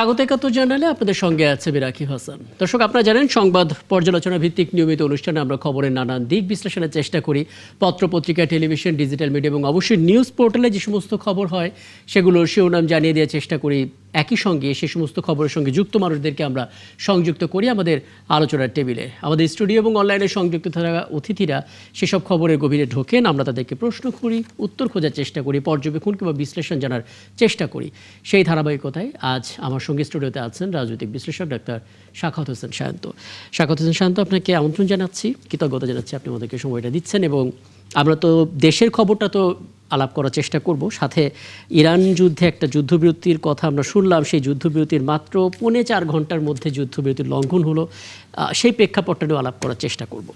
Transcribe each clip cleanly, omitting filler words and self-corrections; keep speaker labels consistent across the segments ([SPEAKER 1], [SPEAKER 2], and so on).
[SPEAKER 1] স্বাগত ৭১ জানালে আপনাদের সঙ্গে আছে বিরাকি হাসান। দর্শক, আপনারা জানেন সংবাদ পর্যালোচনা ভিত্তিক নিয়মিত অনুষ্ঠানে আমরা খবরের নানান দিক বিশ্লেষণের চেষ্টা করি। পত্রপত্রিকা, টেলিভিশন, ডিজিটাল মিডিয়া এবং অবশ্যই নিউজ পোর্টালে যে সমস্ত খবর হয় সেগুলোর শিরোনাম জানিয়ে দেওয়ার চেষ্টা করি। একই সঙ্গে সে সমস্ত খবরের সঙ্গে যুক্ত মানুষদেরকে আমরা সংযুক্ত করি আমাদের আলোচনার টেবিলে। আমাদের স্টুডিও এবং অনলাইনে সংযুক্ত থাকা অতিথিরা সেসব খবরের গভীরে ঢোকেন। আমরা তাদেরকে প্রশ্ন করি, উত্তর খোঁজার চেষ্টা করি, পর্যবেক্ষণ কিংবা বিশ্লেষণ জানার চেষ্টা করি। সেই ধারাবাহিকতায় আজ আমার সঙ্গে স্টুডিওতে আছেন রাজনৈতিক বিশ্লেষক ডাক্তার সাখাওয়াত হোসেন শান্ত। সাখাওয়াত হোসেন শান্ত, আপনাকে আমন্ত্রণ জানাচ্ছি, কৃতজ্ঞতা জানাচ্ছি আপনি আমাদেরকে সময়টা দিচ্ছেন। এবং আমরা তো দেশের খবরটা তো আলাপ করার চেষ্টা করব, সাথে ইরান যুদ্ধে একটা যুদ্ধবিরতির কথা আমরা শুনলাম। সেই যুদ্ধবিরতির মাত্র 4.25 ঘন্টার মধ্যে যুদ্ধবিরতির লঙ্ঘন হলো, সেই প্রেক্ষাপটটাও আলাপ করার চেষ্টা করব।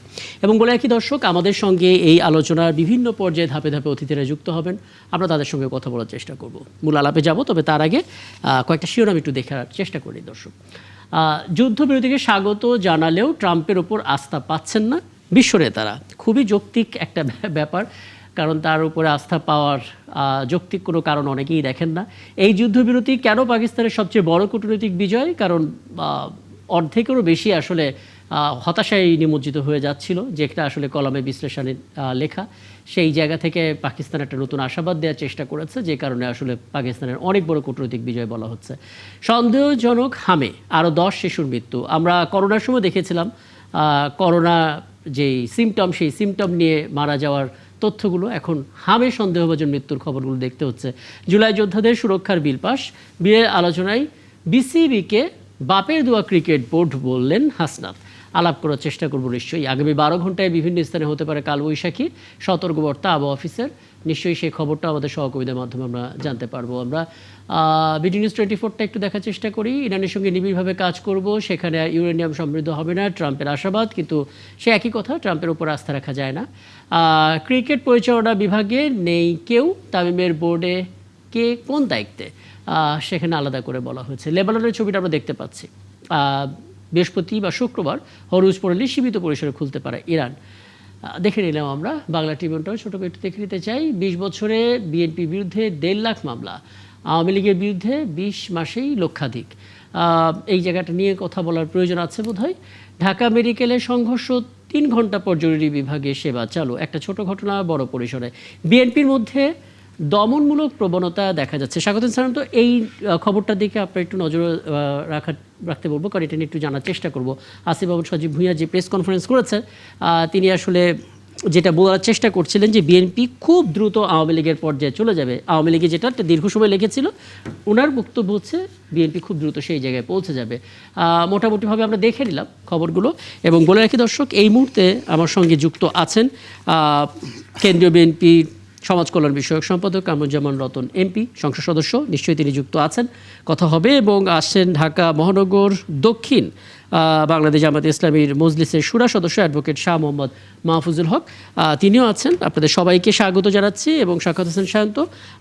[SPEAKER 1] এবং বলে রাখি দর্শক, আমাদের সঙ্গে এই আলোচনার বিভিন্ন পর্যায়ে ধাপে ধাপে অতিথিরা যুক্ত হবেন। আমরা তাদের সঙ্গে কথা বলার চেষ্টা করব। মূল আলাপে যাব, তবে তার আগে কয়েকটা শিরোনাম একটু দেখার চেষ্টা করি। দর্শক, যুদ্ধবিরতিকে স্বাগত জানালেও ট্রাম্পের ওপর আস্থা পাচ্ছেন না বিশ্বনেতারা। খুবই যৌক্তিক একটা ব্যাপার, কারণ তার উপরে আস্থা পাওয়ার যৌক্তিক কোনো কারণ অনেকেই দেখেন না। এই যুদ্ধবিরতি কেন পাকিস্তানের সবচেয়ে বড় কূটনৈতিক বিজয়? কারণ অর্ধেকেরও বেশি আসলে হতাশায় নিমজ্জিত হয়ে যাচ্ছিল, যেটা আসলে কলমে বিশ্লেষণে লেখা। সেই জায়গা থেকে পাকিস্তান একটা নতুন আশাবাদ দেওয়ার চেষ্টা করেছে, যে কারণে আসলে পাকিস্তানের অনেক বড় কূটনৈতিক বিজয় বলা হচ্ছে। সন্দেহজনক হামে আরও 10 শিশুর মৃত্যু। আমরা করোনার সময় দেখেছিলাম করোনা যেই সিমটম, সেই সিমটম নিয়ে মারা যাওয়ার তথ্যগুলো এখন হামে সন্দেহভাজন মৃত্যুর খবরগুলো দেখতে হচ্ছে। জুলাই যোদ্ধাদের সুরক্ষার বিল পাস, বিলের আলোচনায় বিসিবিকে বাপের দোয়া ক্রিকেট বোর্ড বললেন হাসনাত। আলাপ করার চেষ্টা করবো নিশ্চয়ই। আগামী 12 ঘন্টায় বিভিন্ন স্থানে হতে পারে কালবৈশাখী, সতর্কবার্তা আবহাওয়া অফিসের। নিশ্চয়ই সেই খবরটা আমাদের সহকর্মীদের মাধ্যমে আমরা জানতে পারবো। আমরা বিডি নিউজ 24টা একটু দেখার চেষ্টা করি। ইরানের সঙ্গে নিবিড়ভাবে কাজ করব, সেখানে ইউরেনিয়াম সমৃদ্ধ হবে না, ট্রাম্পের আশাবাদ। কিন্তু সে একই কথা, ট্রাম্পের উপর আস্থা রাখা যায় না। ক্রিকেট পরিচালনা বিভাগে নেই কেউ, তামিমের বোর্ডে কে কোন দায়িত্বে সেখানে আলাদা করে বলা হয়েছে। লেবাননের ছবিটা আমরা দেখতে পাচ্ছি। বৃহস্পতি বা শুক্রবার হরুজ পড়লে সীমিত পরিসরে খুলতে পারে ইরান। দেখে নিলাম আমরা বাংলা ট্রিবিউনটাও ছোটো করে একটু দেখে নিতে চাই। 20 বছরে বিএনপির বিরুদ্ধে 1.5 লাখ মামলা, আওয়ামী লীগের বিরুদ্ধে 20 মাসেই লক্ষাধিক। এই জায়গাটা নিয়ে কথা বলার প্রয়োজন আছে বোধহয়। ঢাকা মেডিকেলে সংঘর্ষ, 3 ঘন্টা পর জরুরি বিভাগে সেবা চালু। একটা ছোট ঘটনা বড় পরিসরে। বিএনপির মধ্যে দমনমূলক প্রবণতা দেখা যাচ্ছে। স্বাগতম স্যার, তো এই খবরটার দিকে আপনার একটু নজর রাখতে বলবো, কারণ এটা নিয়ে একটু জানার চেষ্টা করবো। আসিফ মাহমুদ সজীব ভূঁইয়া যে প্রেস কনফারেন্স করেছেন, তিনি আসলে যেটা বলার চেষ্টা করছিলেন যে বিএনপি খুব দ্রুত আওয়ামী লীগের পর্যায়ে চলে যাবে। আওয়ামী লীগে যেটা একটা দীর্ঘ সময় লেগেছিল, ওনার বক্তব্য হচ্ছে বিএনপি খুব দ্রুত সেই জায়গায় পৌঁছে যাবে। মোটামুটিভাবে আমরা দেখে নিলাম খবরগুলো। এবং বলে রাখি দর্শক, এই মুহূর্তে আমার সঙ্গে যুক্ত আছেন কেন্দ্রীয় বিএনপি সমাজ কল্যাণ বিষয়ক সম্পাদক কামরুজ্জামান রতন এমপি, সংসদ সদস্য। নিশ্চয়ই তিনি যুক্ত আছেন, কথা হবে। এবং আসছেন ঢাকা মহানগর দক্ষিণ বাংলাদেশ জামায়াতে ইসলামীর মজলিসের শুরা সদস্য অ্যাডভোকেট শাহ মোহাম্মদ মাহফুজুল হক, তিনিও আছেন। আপনাদের সবাইকে স্বাগত জানাচ্ছি। এবং সাখাওয়াত হোসেন শান্ত,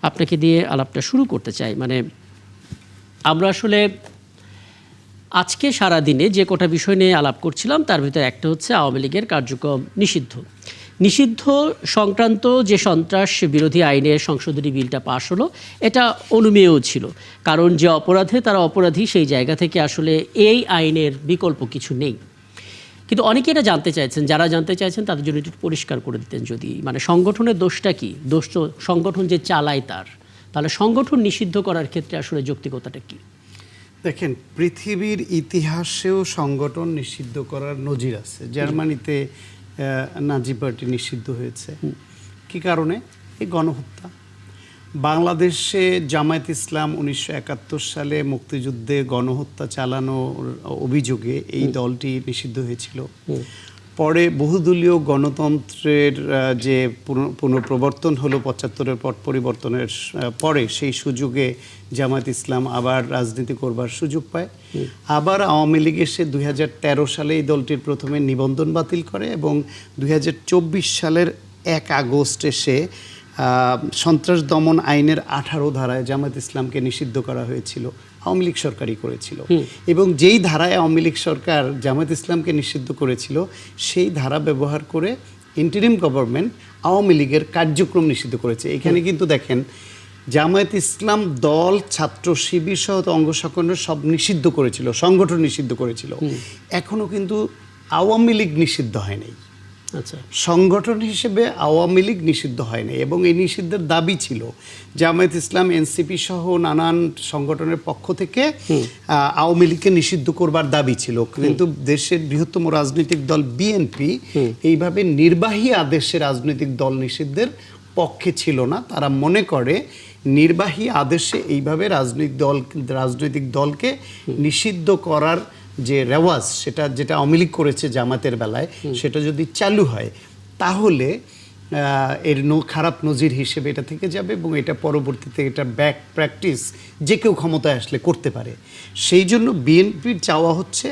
[SPEAKER 1] আপনাকে দিয়ে আলাপটা শুরু করতে চাই। মানে আমরা আসলে আজকে সারাদিনে যে কটা বিষয় নিয়ে আলাপ করছিলাম, তার ভিতরে একটা হচ্ছে আওয়ামী লীগের কার্যক্রম নিষিদ্ধ সংক্রান্ত যে সন্ত্রাস বিরোধী আইনের সংশোধনী বিলটা পাশ হলো, এটা অনুমেয়ও ছিল। কারণ যে অপরাধে তারা অপরাধী, সেই জায়গা থেকে আসলে এই আইনের বিকল্প কিছু নেই। কিন্তু অনেকে এটা জানতে চাইছেন, যারা জানতে চাইছেন তাদের জন্য একটু পরিষ্কার করে দিতেন যদি, মানে সংগঠনের দোষটা কি? দোষ তো সংগঠন যে চালায় তার, তাহলে সংগঠন নিষিদ্ধ করার ক্ষেত্রে আসলে যৌক্তিকতাটা কি?
[SPEAKER 2] দেখেন, পৃথিবীর ইতিহাসেও সংগঠন নিষিদ্ধ করার নজির আছে। জার্মানিতে নাজি পার্টি নিষিদ্ধ হয়েছে। কি কারণে? এই গণহত্যা। বাংলাদেশে জামায়াত ইসলাম 1971 সালে মুক্তিযুদ্ধে গণহত্যা চালানোর অভিযোগে এই দলটি নিষিদ্ধ হয়েছিল। পরে বহুদলীয় গণতন্ত্রের যে পুনঃপ্রবর্তন হলো 75-এর পট পরিবর্তনের পরে, সেই সুযোগে জামায়াত ইসলাম আবার রাজনীতি করবার সুযোগ পায়। আবার আওয়ামী লীগ এসে 2013 সালে এই দলটির প্রথমে নিবন্ধন বাতিল করে এবং 2024 সালের 1 আগস্ট এসে সন্ত্রাস দমন আইনের 18 ধারায় জামায়াত ইসলামকে নিষিদ্ধ করা হয়েছিল। আওয়ামী লীগ সরকারই করেছিল। এবং যেই ধারায় আওয়ামী লীগ সরকার জামায়াত ইসলামকে নিষিদ্ধ করেছিল, সেই ধারা ব্যবহার করে ইন্টারিম গভর্নমেন্ট আওয়ামী লীগের কার্যক্রম নিষিদ্ধ করেছে। এখানে কিন্তু দেখেন, জামায়াত ইসলাম দল, ছাত্র শিবির সহ অঙ্গ সংগঠন সব নিষিদ্ধ করেছিল, সংগঠন নিষিদ্ধ করেছিল। এখনো কিন্তু আওয়ামী লীগ নিষিদ্ধ হয় নাই।
[SPEAKER 1] আচ্ছা,
[SPEAKER 2] সংগঠন হিসেবে আওয়ামী লীগ নিষিদ্ধ হয় নাই, এবং এই নিষিদ্ধের দাবি ছিল জামায়াত ইসলাম, এনসিপি সহ নানান সংগঠনের পক্ষ থেকে আওয়ামী লীগকে নিষিদ্ধ করবার দাবি ছিল। কিন্তু দেশের বৃহত্তম রাজনৈতিক দল বিএনপি এইভাবে নির্বাহী আদেশে রাজনৈতিক দল নিষিদ্ধের পক্ষে ছিল না। তারা মনে করে নির্বাহী আদেশে এইভাবে রাজনৈতিক দলকে নিষিদ্ধ করার যে রেওয়াজ, সেটা যেটা আওয়ামী লীগ করেছে জামাতের বেলায়, সেটা যদি চালু হয় তাহলে এর খারাপ নজির হিসেবে এটা থেকে যাবে, এবং এটা পরবর্তীতে এটা ব্যাক প্র্যাকটিস যে কেউ ক্ষমতায় আসলে করতে পারে। সেই জন্য বিএনপির চাওয়া হচ্ছে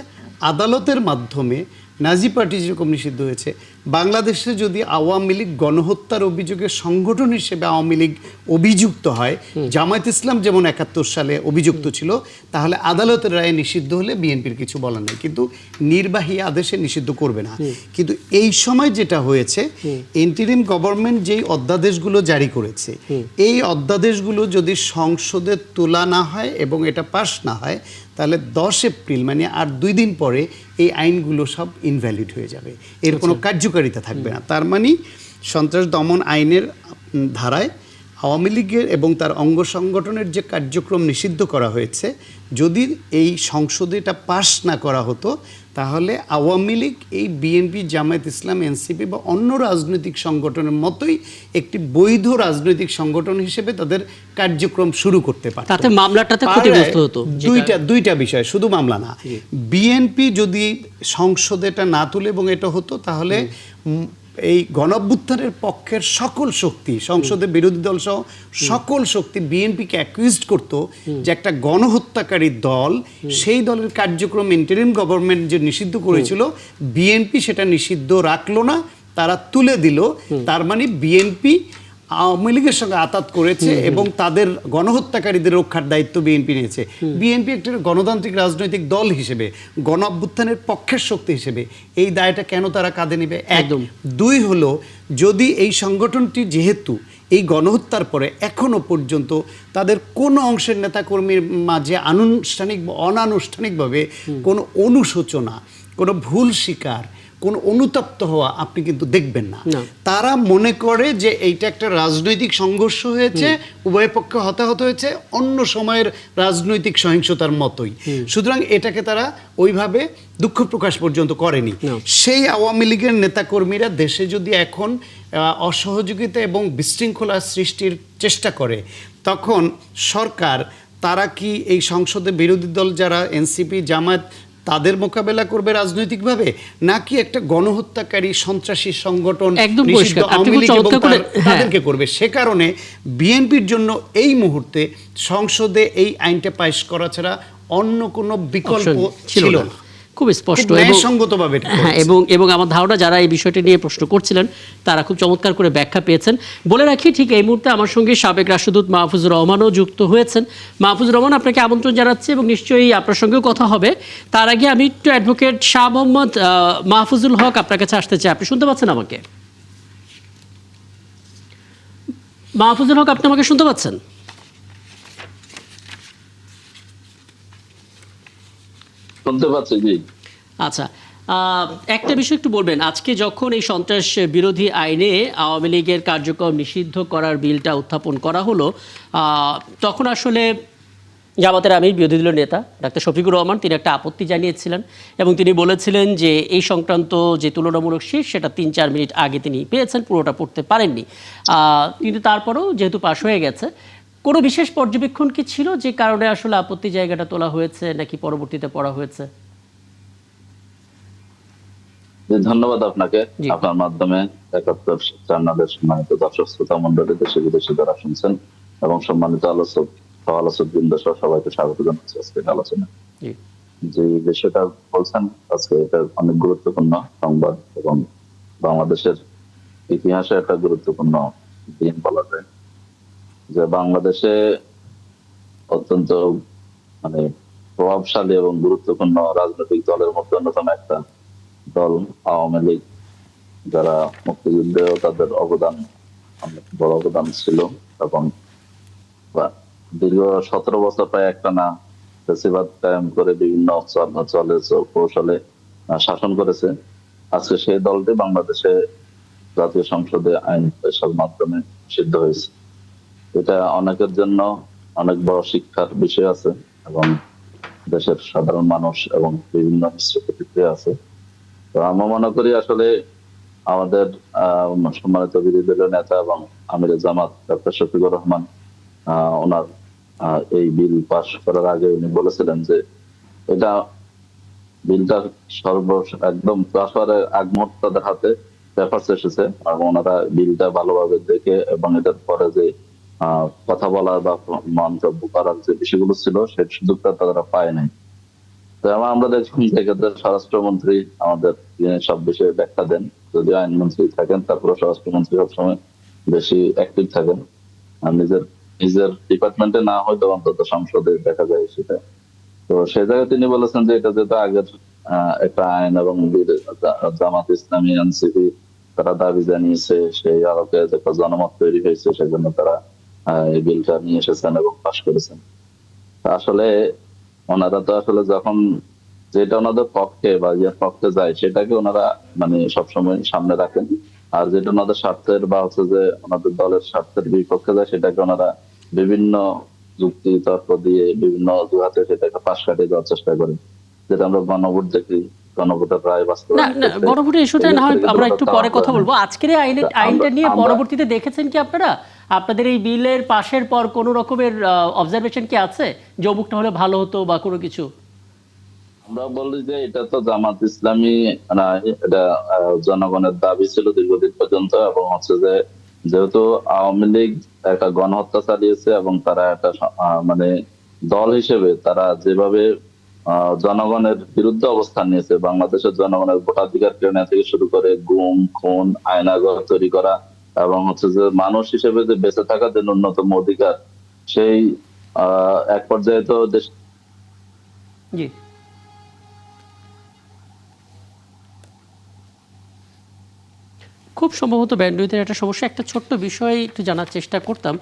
[SPEAKER 2] আদালতের মাধ্যমে নাজি পার্টি যেরকম নিষিদ্ধ হয়েছে, বাংলাদেশে যদি আওয়ামী লীগ গণহত্যার অভিযোগে সংগঠন হিসেবে আওয়ামী লীগ অভিযুক্ত হয়, জামায়াত ইসলাম যেমন ৭১ সালে অভিযুক্ত ছিল, তাহলে আদালতের রায়ে নিষিদ্ধ হলে বিএনপির কিছু বলার নেই, কিন্তু নির্বাহী আদেশে নিষিদ্ধ করবে না। কিন্তু এই সময় যেটা হয়েছে, ইন্টারিম গভর্নমেন্ট যেই অধ্যাদেশগুলো জারি করেছে, এই অধ্যাদেশগুলো যদি সংসদে তোলা না হয় এবং এটা পাস না হয়, তাহলে 10 এপ্রিল মানে আর 2 দিন পরে এই আইনগুলো সব ইনভ্যালিড হয়ে যাবে, এর কোনো কার্যকারিতা থাকবে না। তার মানে সন্ত্রাস দমন আইনের ধারায় আওয়ামী লীগের এবং তার অঙ্গ সংগঠনের যে কার্যক্রম নিষিদ্ধ করা হয়েছে, যদি এই সংসদে এটা পাস না করা হতো, তাহলে আওয়ামী লীগ এই বিএনপি, জামায়াত ইসলাম, এনসিপি বা অন্য রাজনৈতিক সংগঠনের মতোই একটি বৈধ রাজনৈতিক সংগঠন হিসেবে তাদের কার্যক্রম শুরু করতে পারত।
[SPEAKER 1] তাতে মামলাটাতে ক্ষতিগ্রস্ত হতো।
[SPEAKER 2] দুইটা বিষয়, শুধু মামলা না। বিএনপি যদি সংসদে এটা না তুলে এবং এটা হতো, তাহলে এই গণঅভ্যুত্থানের পক্ষের সকল শক্তি, সংসদে বিরোধী দল সহ সকল শক্তি বিএনপিকে অ্যাকুইজড করত যে একটা গণহত্যাকারী দল, সেই দলের কার্যক্রম ইন্টারিম গভর্নমেন্ট যে নিষিদ্ধ করেছিল, বিএনপি সেটা নিষিদ্ধ রাখলো না, তারা তুলে দিল। তার মানে বিএনপি আওয়ামী লীগের সঙ্গে আতাত করেছে এবং তাদের গণহত্যাকারীদের রক্ষার দায়িত্ব বিএনপি নিয়েছে। বিএনপি একটা গণতান্ত্রিক রাজনৈতিক দল হিসেবে, গণ অভ্যুত্থানের পক্ষের শক্তি হিসেবে এই দায়টা কেন তারা কাঁধে নেবে? একদম। 2 হলো, যদি এই সংগঠনটি যেহেতু এই গণহত্যার পরে এখনো পর্যন্ত তাদের কোনো অংশের নেতাকর্মীর মাঝে আনুষ্ঠানিক বা অনানুষ্ঠানিকভাবে কোনো অনুশোচনা, কোনো ভুল স্বীকার, কোনো অনুতপ্ত হওয়া আপনি কিন্তু দেখবেন না। তারা মনে করে যে এইটা একটা রাজনৈতিক সংঘর্ষ হয়েছে, উভয় পক্ষে হতাহত হয়েছে, অন্য সময়ের রাজনৈতিক সহিংসতার মতোই। সুতরাং এটাকে তারা ওইভাবে দুঃখ প্রকাশ পর্যন্ত করেনি। সেই আওয়ামী লীগের নেতাকর্মীরা দেশে যদি এখন অসহযোগিতা এবং বিশৃঙ্খলা সৃষ্টির চেষ্টা করে, তখন সরকার তারা কি এই সংসদে বিরোধী দল যারা এনসিপি, জামায়াত, তাদের মোকাবেলা করবে রাজনৈতিকভাবে, নাকি একটা গণহত্যাকারী সন্ত্রাসী সংগঠন তাদেরকে করবে? সে কারণে বিএনপির জন্য এই মুহূর্তে সংসদে এই আইনটা পাস করা ছাড়া অন্য কোনো বিকল্প ছিল না।
[SPEAKER 1] খুব স্পষ্ট এবং আমার ধারণা যারা এই বিষয়টি নিয়ে প্রশ্ন করছিলেন তারা খুব চমৎকার করে ব্যাখ্যা পেয়েছেন। বলে রাখি, ঠিক এই মুহূর্তে আমার সঙ্গে সাবেক রাষ্ট্রদূত মাহফুজুর রহমানও যুক্ত হয়েছেন। মাহফুজুর রহমান, আপনাকে আমন্ত্রণ জানাচ্ছি এবং নিশ্চয়ই আপনার সঙ্গেও কথা হবে। তার আগে আমি একটু অ্যাডভোকেট শাহ মোহাম্মদ মাহফুজুল হক আপনার কাছে আসতে চাই। আপনি শুনতে পাচ্ছেন আমাকে? মাহফুজুল হক, আপনি আমাকে শুনতে পাচ্ছেন? আচ্ছা, একটা বিষয় একটু বলবেন, আজকে যখন এই সন্ত্রাস বিরোধী আইনে আওয়ামী লীগের কার্যক্রম নিষিদ্ধ করার বিলটা উত্থাপন করা হলো, তখন আসলে জামাতের আমির, বিরোধী দলের নেতা ডাক্তার শফিকুর রহমান, তিনি একটা আপত্তি জানিয়েছিলেন এবং তিনি বলেছিলেন যে এই সংক্রান্ত যে তুলনামূলক শেষ, সেটা 3-4 মিনিট আগে তিনি পেয়েছেন, পুরোটা পড়তে পারেননি। কিন্তু তারপরেও যেহেতু পাশ হয়ে গেছে, কোনো বিশেষ পর্যবেক্ষণ কি ছিল যে কারণে আসলে আপত্তি জায়গাটা তোলা হয়েছে, নাকি পরবর্তীতে পড়া হয়েছে?
[SPEAKER 3] ধন্যবাদ আপনাকে। আপনার মাধ্যমে ৭১ চ্যানেলের সম্মানিত দর্শক শ্রোতা মন্ডলী, দেশে বিদেশে যারা শুনছেন এবং সম্মানিত আলোচক বৃন্দ সহ সবাইকে স্বাগত জানাচ্ছি আজকের আলোচনা। যে বিষয়টা বলছেন আজকে, এটা অনেক গুরুত্বপূর্ণ সংবাদ এবং বাংলাদেশের ইতিহাসে একটা গুরুত্বপূর্ণ দিন বলা যায়, যে বাংলাদেশে অত্যন্ত প্রভাবশালী এবং গুরুত্বপূর্ণ রাজনৈতিক দলের মধ্যে অন্যতম একটা দল আওয়ামী লীগ, যারা মুক্তিযুদ্ধেও তাদের অবদান, অনেক বড় অবদান ছিল এবং দীর্ঘ 17 বছর প্রায় একটানা ফ্যাসিবাদ কায়েম করে বিভিন্ন কৌশলে শাসন করেছে। আজকে সেই দলটি বাংলাদেশে জাতীয় সংসদে আইন পেশার মাধ্যমে সিদ্ধ হয়েছে। এটা অনেকের জন্য অনেক বড় শিক্ষার বিষয় আছে এবং দেশের সাধারণ মানুষ এবং বিভিন্ন মিশ্র প্রতিক্রিয়া আছে। তো আমরা মনে করি আসলে আমাদের সম্মানিত বিরোধী দলীয় নেতা এবং আমিরে জামাত ডক্টর শফিকুর রহমান ওনার এই বিল পাস করার আগে উনি বলেছিলেন যে এটা বিলটা একদম পাস হওয়ার আগ মুহূর্তে তাদের হাতে পেপারস এসেছে এবং ওনারা বিলটা ভালোভাবে দেখে এবং এটার পরে যে কথা বলার বা মন্তব্য করার যে বিষয়গুলো ছিল সেই সুযোগটা তারা পায় নাই। তো আমরা দেখুন সেক্ষেত্রে স্বরাষ্ট্রমন্ত্রী আমাদের সব বিষয়ে ব্যাখ্যা দেন, যদি আইনমন্ত্রী থাকেন তারপরে স্বরাষ্ট্রমন্ত্রী সবসময় বেশি অ্যাক্টিভ থাকেন, আর নিজের ডিপার্টমেন্টে না হয়তো অন্তত সংসদে দেখা যায় সেটা। তো সেই জায়গায় তিনি বলেছেন যে এটা যেটা আগের একটা আইন এবং জামাত ইসলামী এনসিপি তারা দাবি জানিয়েছে সেই আলোকে যে একটা জনমত তৈরি হয়েছে সেজন্য তারা এই বিলটা নিয়ে এসেছেন এবং পাশ করেছেন। আসলে ওনারা তো আসলে যখন যেটা ওনাদের পক্ষে বা ইয়ের পক্ষে যায় সেটাকে ওনারা মানে সবসময় সামনে রাখেন, আর যেটা ওনাদের স্বার্থের বা হচ্ছে যে ওনাদের দলের স্বার্থের বিপক্ষে যায় সেটাকে ওনারা বিভিন্ন যুক্তি তর্ক দিয়ে বিভিন্ন অজুহাতে সেটাকে পাশ কাটিয়ে দেওয়ার চেষ্টা করেন, যেটা আমরা গণভোট দেখি, গণভোটের রায়
[SPEAKER 1] গণভোটের ইস্যুটা না হয় আমরা একটু পরে কথা বলবো। আজকের এই আইনটা নিয়ে পরবর্তীতে দেখেছেন কি আপনারা? আপনাদের এই বিলের পাশের পর কোনো রকমের অবজারভেশন কি আছে যে অমুকটা হলে ভালো হতো বা কোনো কিছু?
[SPEAKER 3] আমরা বলি যে এটা তো জামাত ইসলামী না, এটা জনগণের দাবি ছিল দীর্ঘদিন পর্যন্ত, এবং হচ্ছে যে যেহেতু আওয়ামী লীগ একটা গণহত্যা চালিয়েছে এবং তারা একটা মানে দল হিসেবে তারা যেভাবে জনগণের বিরুদ্ধে অবস্থান নিয়েছে, বাংলাদেশের জনগণের ভোটাধিকার কেড়ে নেওয়া থেকে শুরু করে গুম খুন আয়নাঘর তৈরি করা এবং হচ্ছে যে মানুষ হিসেবে যে বেঁচে থাকার যে ন্যূনতম অধিকার, সেই এক পর্যায়ে তো দেশ
[SPEAKER 1] খুব সম্ভবত ব্যান্ডউইথের একটা সমস্যা। একটা ছোট্ট বিষয় একটু জানার চেষ্টা করতাম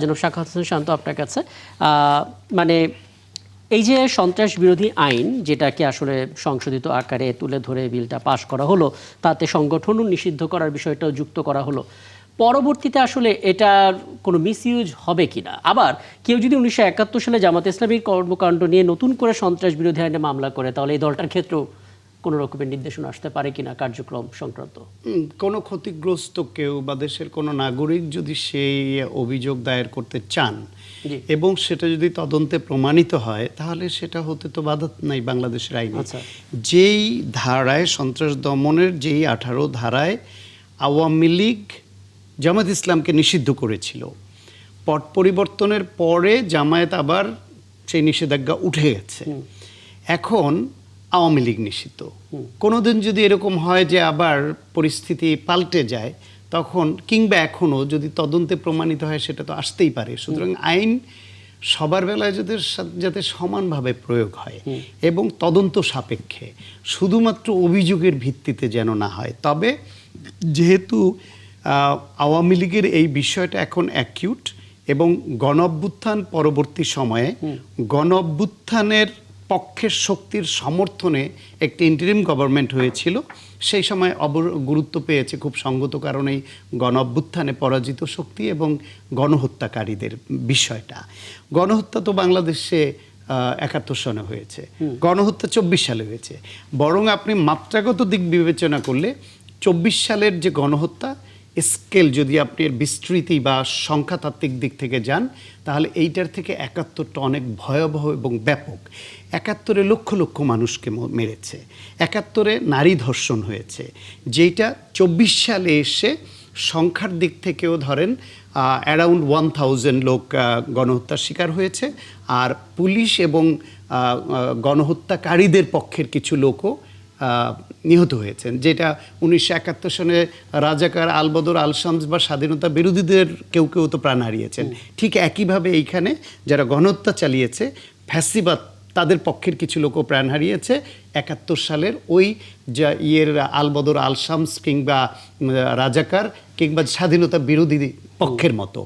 [SPEAKER 1] যেন সাখাওয়াত হোসেন শান্ত আপনার কাছে, মানে এই যে সন্ত্রাস বিরোধী আইন যেটাকে আসলে সংশোধিত আকারে তুলে ধরে বিলটা পাশ করা হলো, তাতে সংগঠনও নিষিদ্ধ করার বিষয়টাও যুক্ত করা হলো, পরবর্তীতে আসলে এটার কোনো মিসইউজ হবে কিনা? আবার কেউ যদি 1971 সালে জামাত ইসলামীর কর্মকাণ্ড নিয়ে নতুন করে সন্ত্রাস বিরোধী আইনে মামলা করে, তাহলে এই দলটার ক্ষেত্রেও কোনো রকমের নির্দেশনা আসতে পারে কিনা কার্যক্রম সংক্রান্ত?
[SPEAKER 2] কোনো ক্ষতিগ্রস্ত কেউ বা দেশের কোনো নাগরিক যদি সেই অভিযোগ দায়ের করতে চান এবং সেটা যদি তদন্তে প্রমাণিত হয়, তাহলে সেটা হতে তো বাধা নাই বাংলাদেশের আইনে। যেই ধারায় সন্ত্রাস দমনের যেই 18 ধারায় আওয়ামী লীগ জামায়াত ইসলামকে নিষিদ্ধ করেছিল, পট পরিবর্তনের পরে জামায়াত আবার সেই নিষেধাজ্ঞা উঠে গেছে, এখন আওয়ামী লীগ নিষিদ্ধ। কোনোদিন যদি এরকম হয় যে আবার পরিস্থিতি পাল্টে যায়, তখন কিংবা এখনও যদি তদন্তে প্রমাণিত হয়, সেটা তো আসতেই পারে। সুতরাং আইন সবার বেলায় যাতে সমানভাবে প্রয়োগ হয় এবং তদন্ত সাপেক্ষে, শুধুমাত্র অভিযোগের ভিত্তিতে যেন না হয়। তবে যেহেতু আওয়ামী লীগের এই বিষয়টা এখন অ্যাকিউট এবং গণঅভ্যুত্থান পরবর্তী সময়ে গণঅভ্যুত্থানের পক্ষের শক্তির সমর্থনে একটি ইন্টারিম গভর্নমেন্ট হয়েছিল, সেই সময় গুরুত্ব পেয়েছে খুব সঙ্গত কারণেই গণঅভ্যুত্থানে পরাজিত শক্তি এবং গণহত্যাকারীদের বিষয়টা। গণহত্যা তো বাংলাদেশে 71 সনে হয়েছে, গণহত্যা 24 সালে হয়েছে। বরং আপনি মাত্রাগত দিক বিবেচনা করলে 24 সালের যে গণহত্যা স্কেল যদি আপনি এর বিস্তৃতি বা সংখ্যাতাত্ত্বিক দিক থেকে যান, তাহলে এইটার থেকে 71টা অনেক ভয়াবহ এবং ব্যাপক। 71-এ লক্ষ লক্ষ মানুষকে মেরেছে, 71-এ নারী ধর্ষণ হয়েছে, যেটা 24 সালে এসে সংখ্যার দিক থেকেও ধরেন অ্যারাউন্ড 1000 লোক গণহত্যার শিকার হয়েছে, আর পুলিশ এবং গণহত্যাকারীদের পক্ষের কিছু লোকও নিহত হয়েছেন, যেটা 1971 সনে রাজাকার আলবদর আল শামস বা স্বাধীনতা বিরোধীদের কেউ কেউ তো প্রাণ হারিয়েছেন। ঠিক একইভাবে এইখানে যারা গণহত্যা চালিয়েছে ফ্যাসিবাদ, তাদের পক্ষের কিছু লোকও প্রাণ হারিয়েছে 71 সালের ওই আলবদর আল শামস কিংবা রাজাকার কিংবা স্বাধীনতা বিরোধী পক্ষের মতো।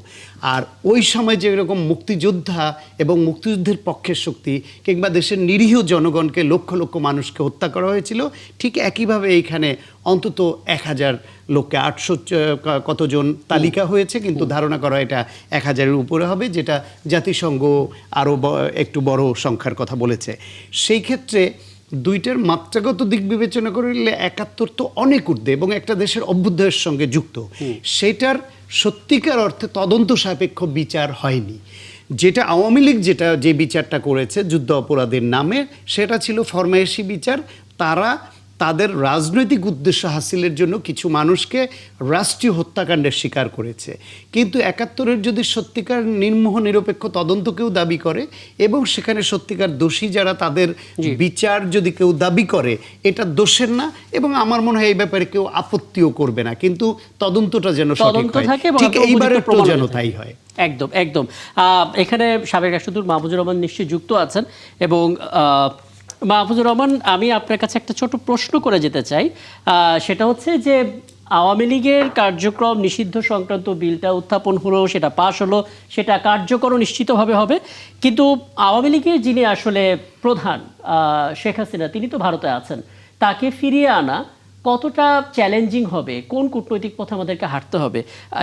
[SPEAKER 2] আর ওই সময় যেরকম মুক্তিযোদ্ধা এবং মুক্তিযুদ্ধের পক্ষের শক্তি কিংবা দেশের নিরীহ জনগণকে লক্ষ লক্ষ মানুষকে হত্যা করা হয়েছিল, ঠিক একইভাবে এইখানে অন্তত 1000 লোককে 800 কতজন তালিকা হয়েছে, কিন্তু ধারণা করা এটা 1000-এর উপরে হবে, যেটা জাতিসংঘ আরও একটু বড় সংখ্যার কথা বলেছে। সেই ক্ষেত্রে দুইটার মাত্রাগত দিক বিবেচনা করলে 71 তো অনেক ঊর্ধ্বে এবং একটা দেশের অভ্যুদয়ের সঙ্গে যুক্ত। সেটার সত্যিকার অর্থে তদন্ত সাপেক্ষ বিচার হয়নি। যেটা আওয়ামী লীগ যে বিচারটা করেছে যুদ্ধ অপরাধের নামে, সেটা ছিল ফরমায়েশি বিচার। তারা তাদের রাজনৈতিক উদ্দেশ্য হাসিলের জন্য কিছু মানুষকে রাষ্ট্রীয় হত্যাকাণ্ডের শিকার করেছে। কিন্তু 71-এর যদি সত্যিকার নির্মোহ নিরপেক্ষ তদন্ত কেউ দাবি করে এবং সেখানে সত্যিকার দোষী যারা, তাদের বিচার যদি কেউ দাবি করে, এটা দোষের না, এবং আমার মনে হয় এই ব্যাপারে কেউ আপত্তিও করবে না, কিন্তু তদন্তটা যেন সঠিক হয়। ঠিক এইবারের তো যেন তাই হয়।
[SPEAKER 1] একদম একদম। এখানে সাবেক রাষ্ট্রদূত মাহফুজুর রহমান নিশ্চয়ই যুক্ত আছেন, এবং মাহফুজুর রহমান, আমি আপনার কাছে একটা ছোট প্রশ্ন করে যেতে চাই। সেটা হচ্ছে যে আওয়ামী লীগের কার্যক্রম নিষিদ্ধ সংক্রান্ত বিলটা উত্থাপন হলো, সেটা পাশ হলো, সেটা কার্যকরও নিশ্চিতভাবে হবে, কিন্তু আওয়ামী লীগের যিনি আসলে প্রধান শেখ হাসিনা, তিনি তো ভারতে আছেন, তাকে ফিরিয়ে আনা কতটা চ্যালেঞ্জিং হবে, কোন কূটনৈতিক পথে আমাদেরকে হাঁটতে হবে,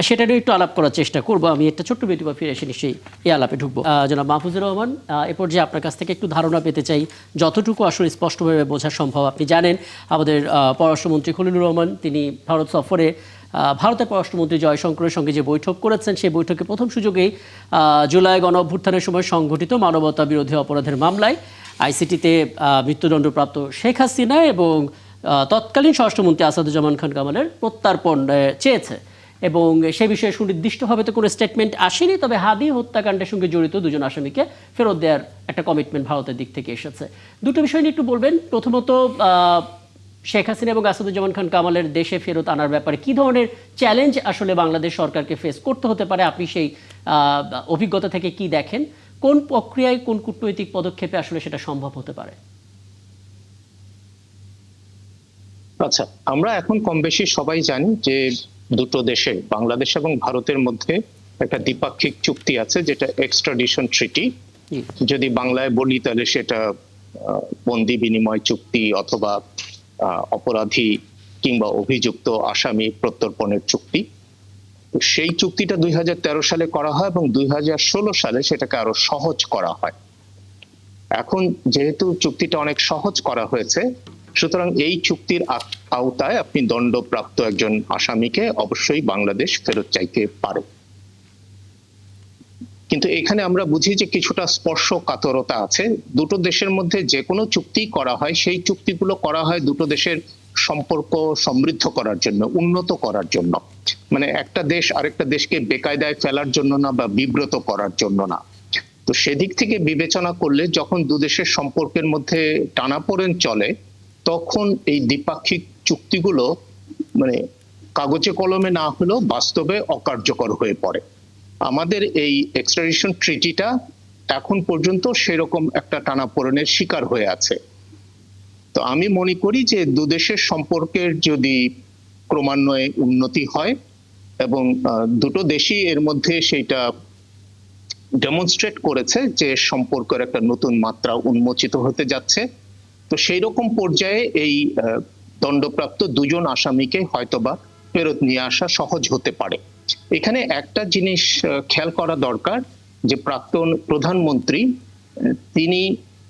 [SPEAKER 1] সেটা নিয়ে একটু আলাপ করার চেষ্টা করব। আমি একটা ছোট্ট বিরতি বা ফিরে এসে নিশ্চয়ই এই আলাপে ঢুকবো। জনাব মাহফুজুর রহমান, এ পর্যায়ে আপনার কাছ থেকে একটু ধারণা পেতে চাই, যতটুকু আসলে স্পষ্টভাবে বোঝা সম্ভব। আপনি জানেন আমাদের পররাষ্ট্রমন্ত্রী খলিলুর রহমান, তিনি ভারত সফরে ভারতের পররাষ্ট্রমন্ত্রী জয়শঙ্করের সঙ্গে যে বৈঠক করেছেন, সেই বৈঠকে প্রথম সুযোগেই জুলাই গণ অভ্যুত্থানের সময় সংঘটিত মানবতা বিরোধী অপরাধের মামলায় আইসিটিতে মৃত্যুদণ্ডপ্রাপ্ত শেখ হাসিনা এবং তৎকালীন স্বরাষ্ট্রমন্ত্রী আসাদুজ্জামান খান কামালের প্রত্যর্পণ চেয়েছে, এবং সে বিষয়ে সুনির্দিষ্টভাবে তো কোনো স্টেটমেন্ট আসেনি, তবে হাদি হত্যাকাণ্ডের সঙ্গে জড়িত 2 আসামিকে ফেরত দেওয়ার একটা কমিটমেন্ট ভারতের দিক থেকে এসেছে। দুটো বিষয় নিয়ে একটু বলবেন। প্রথমত, শেখ হাসিনা এবং আসাদুজ্জামান খান কামালের দেশে ফেরত আনার ব্যাপারে কী ধরনের চ্যালেঞ্জ আসলে বাংলাদেশ সরকারকে ফেস করতে হতে পারে, আপনি সেই অভিজ্ঞতা থেকে কি দেখেন, কোন প্রক্রিয়ায় কোন কূটনৈতিক পদক্ষেপে আসলে সেটা সম্ভব হতে পারে?
[SPEAKER 4] আচ্ছা, আমরা এখন কম বেশি সবাই জানি যে দুটো দেশে, বাংলাদেশ এবং ভারতের মধ্যে একটা দ্বিপাক্ষিক চুক্তি আছে, যেটা এক্সট্রাডিশন ট্রিটি। যদি বাংলায় বলি তাহলে সেটা বন্দি বিনিময় চুক্তি অথবা অপরাধী কিংবা অভিযুক্ত আসামি প্রত্যর্পণের চুক্তি। সেই চুক্তিটা 2013 সালে করা হয় এবং 2016 সালে সেটাকে আরো সহজ করা হয়। এখন যেহেতু চুক্তিটা অনেক সহজ করা হয়েছে, সুতরাং এই চুক্তির আওতায় আপনি দণ্ডপ্রাপ্ত একজন আসামিকে অবশ্যই বাংলাদেশ ফেরত চাইতে পারে। কিন্তু এখানে আমরা বুঝি যে কিছুটা স্পর্শকাতরতা আছে। দুটো দেশের মধ্যে যে কোনো চুক্তি করা হয়, সেই চুক্তিগুলো করা হয় দুটো দেশের সম্পর্ক সমৃদ্ধ করার জন্য, উন্নত করার জন্য। মানে একটা দেশ আরেকটা দেশকে বেকায়দায় ফেলার জন্য না, বা বিব্রত করার জন্য না। তো সেদিক থেকে বিবেচনা করলে যখন দু দেশের সম্পর্কের মধ্যে টানাপোড়েন চলে, তখন এই দ্বিপাক্ষিক চুক্তিগুলো মানে কাগজে কলমে না হলেও বাস্তবে অকার্যকর হয়ে পড়ে। আমাদের এই এক্সট্রাডিশন ট্রিটিটা এখন পর্যন্ত সেরকম একটা টানাপোড়েনের শিকার হয়ে আছে। তো আমি মনে করি যে দু দেশের সম্পর্কের যদি ক্রমান্বয়ে উন্নতি হয় এবং দুটো দেশই এর মধ্যে সেইটা ডেমনস্ট্রেট করেছে যে সম্পর্কের একটা নতুন মাত্রা উন্মোচিত হতে যাচ্ছে, তো সেই রকম পর্যায়ে এই দণ্ডপ্রাপ্ত 2 আসামিকে হয়তোবা ফেরত নিয়ে আসা সহজ হতে পারে। এখানে একটা জিনিস খেয়াল করা দরকার, যে প্রাক্তন প্রধানমন্ত্রী, তিনি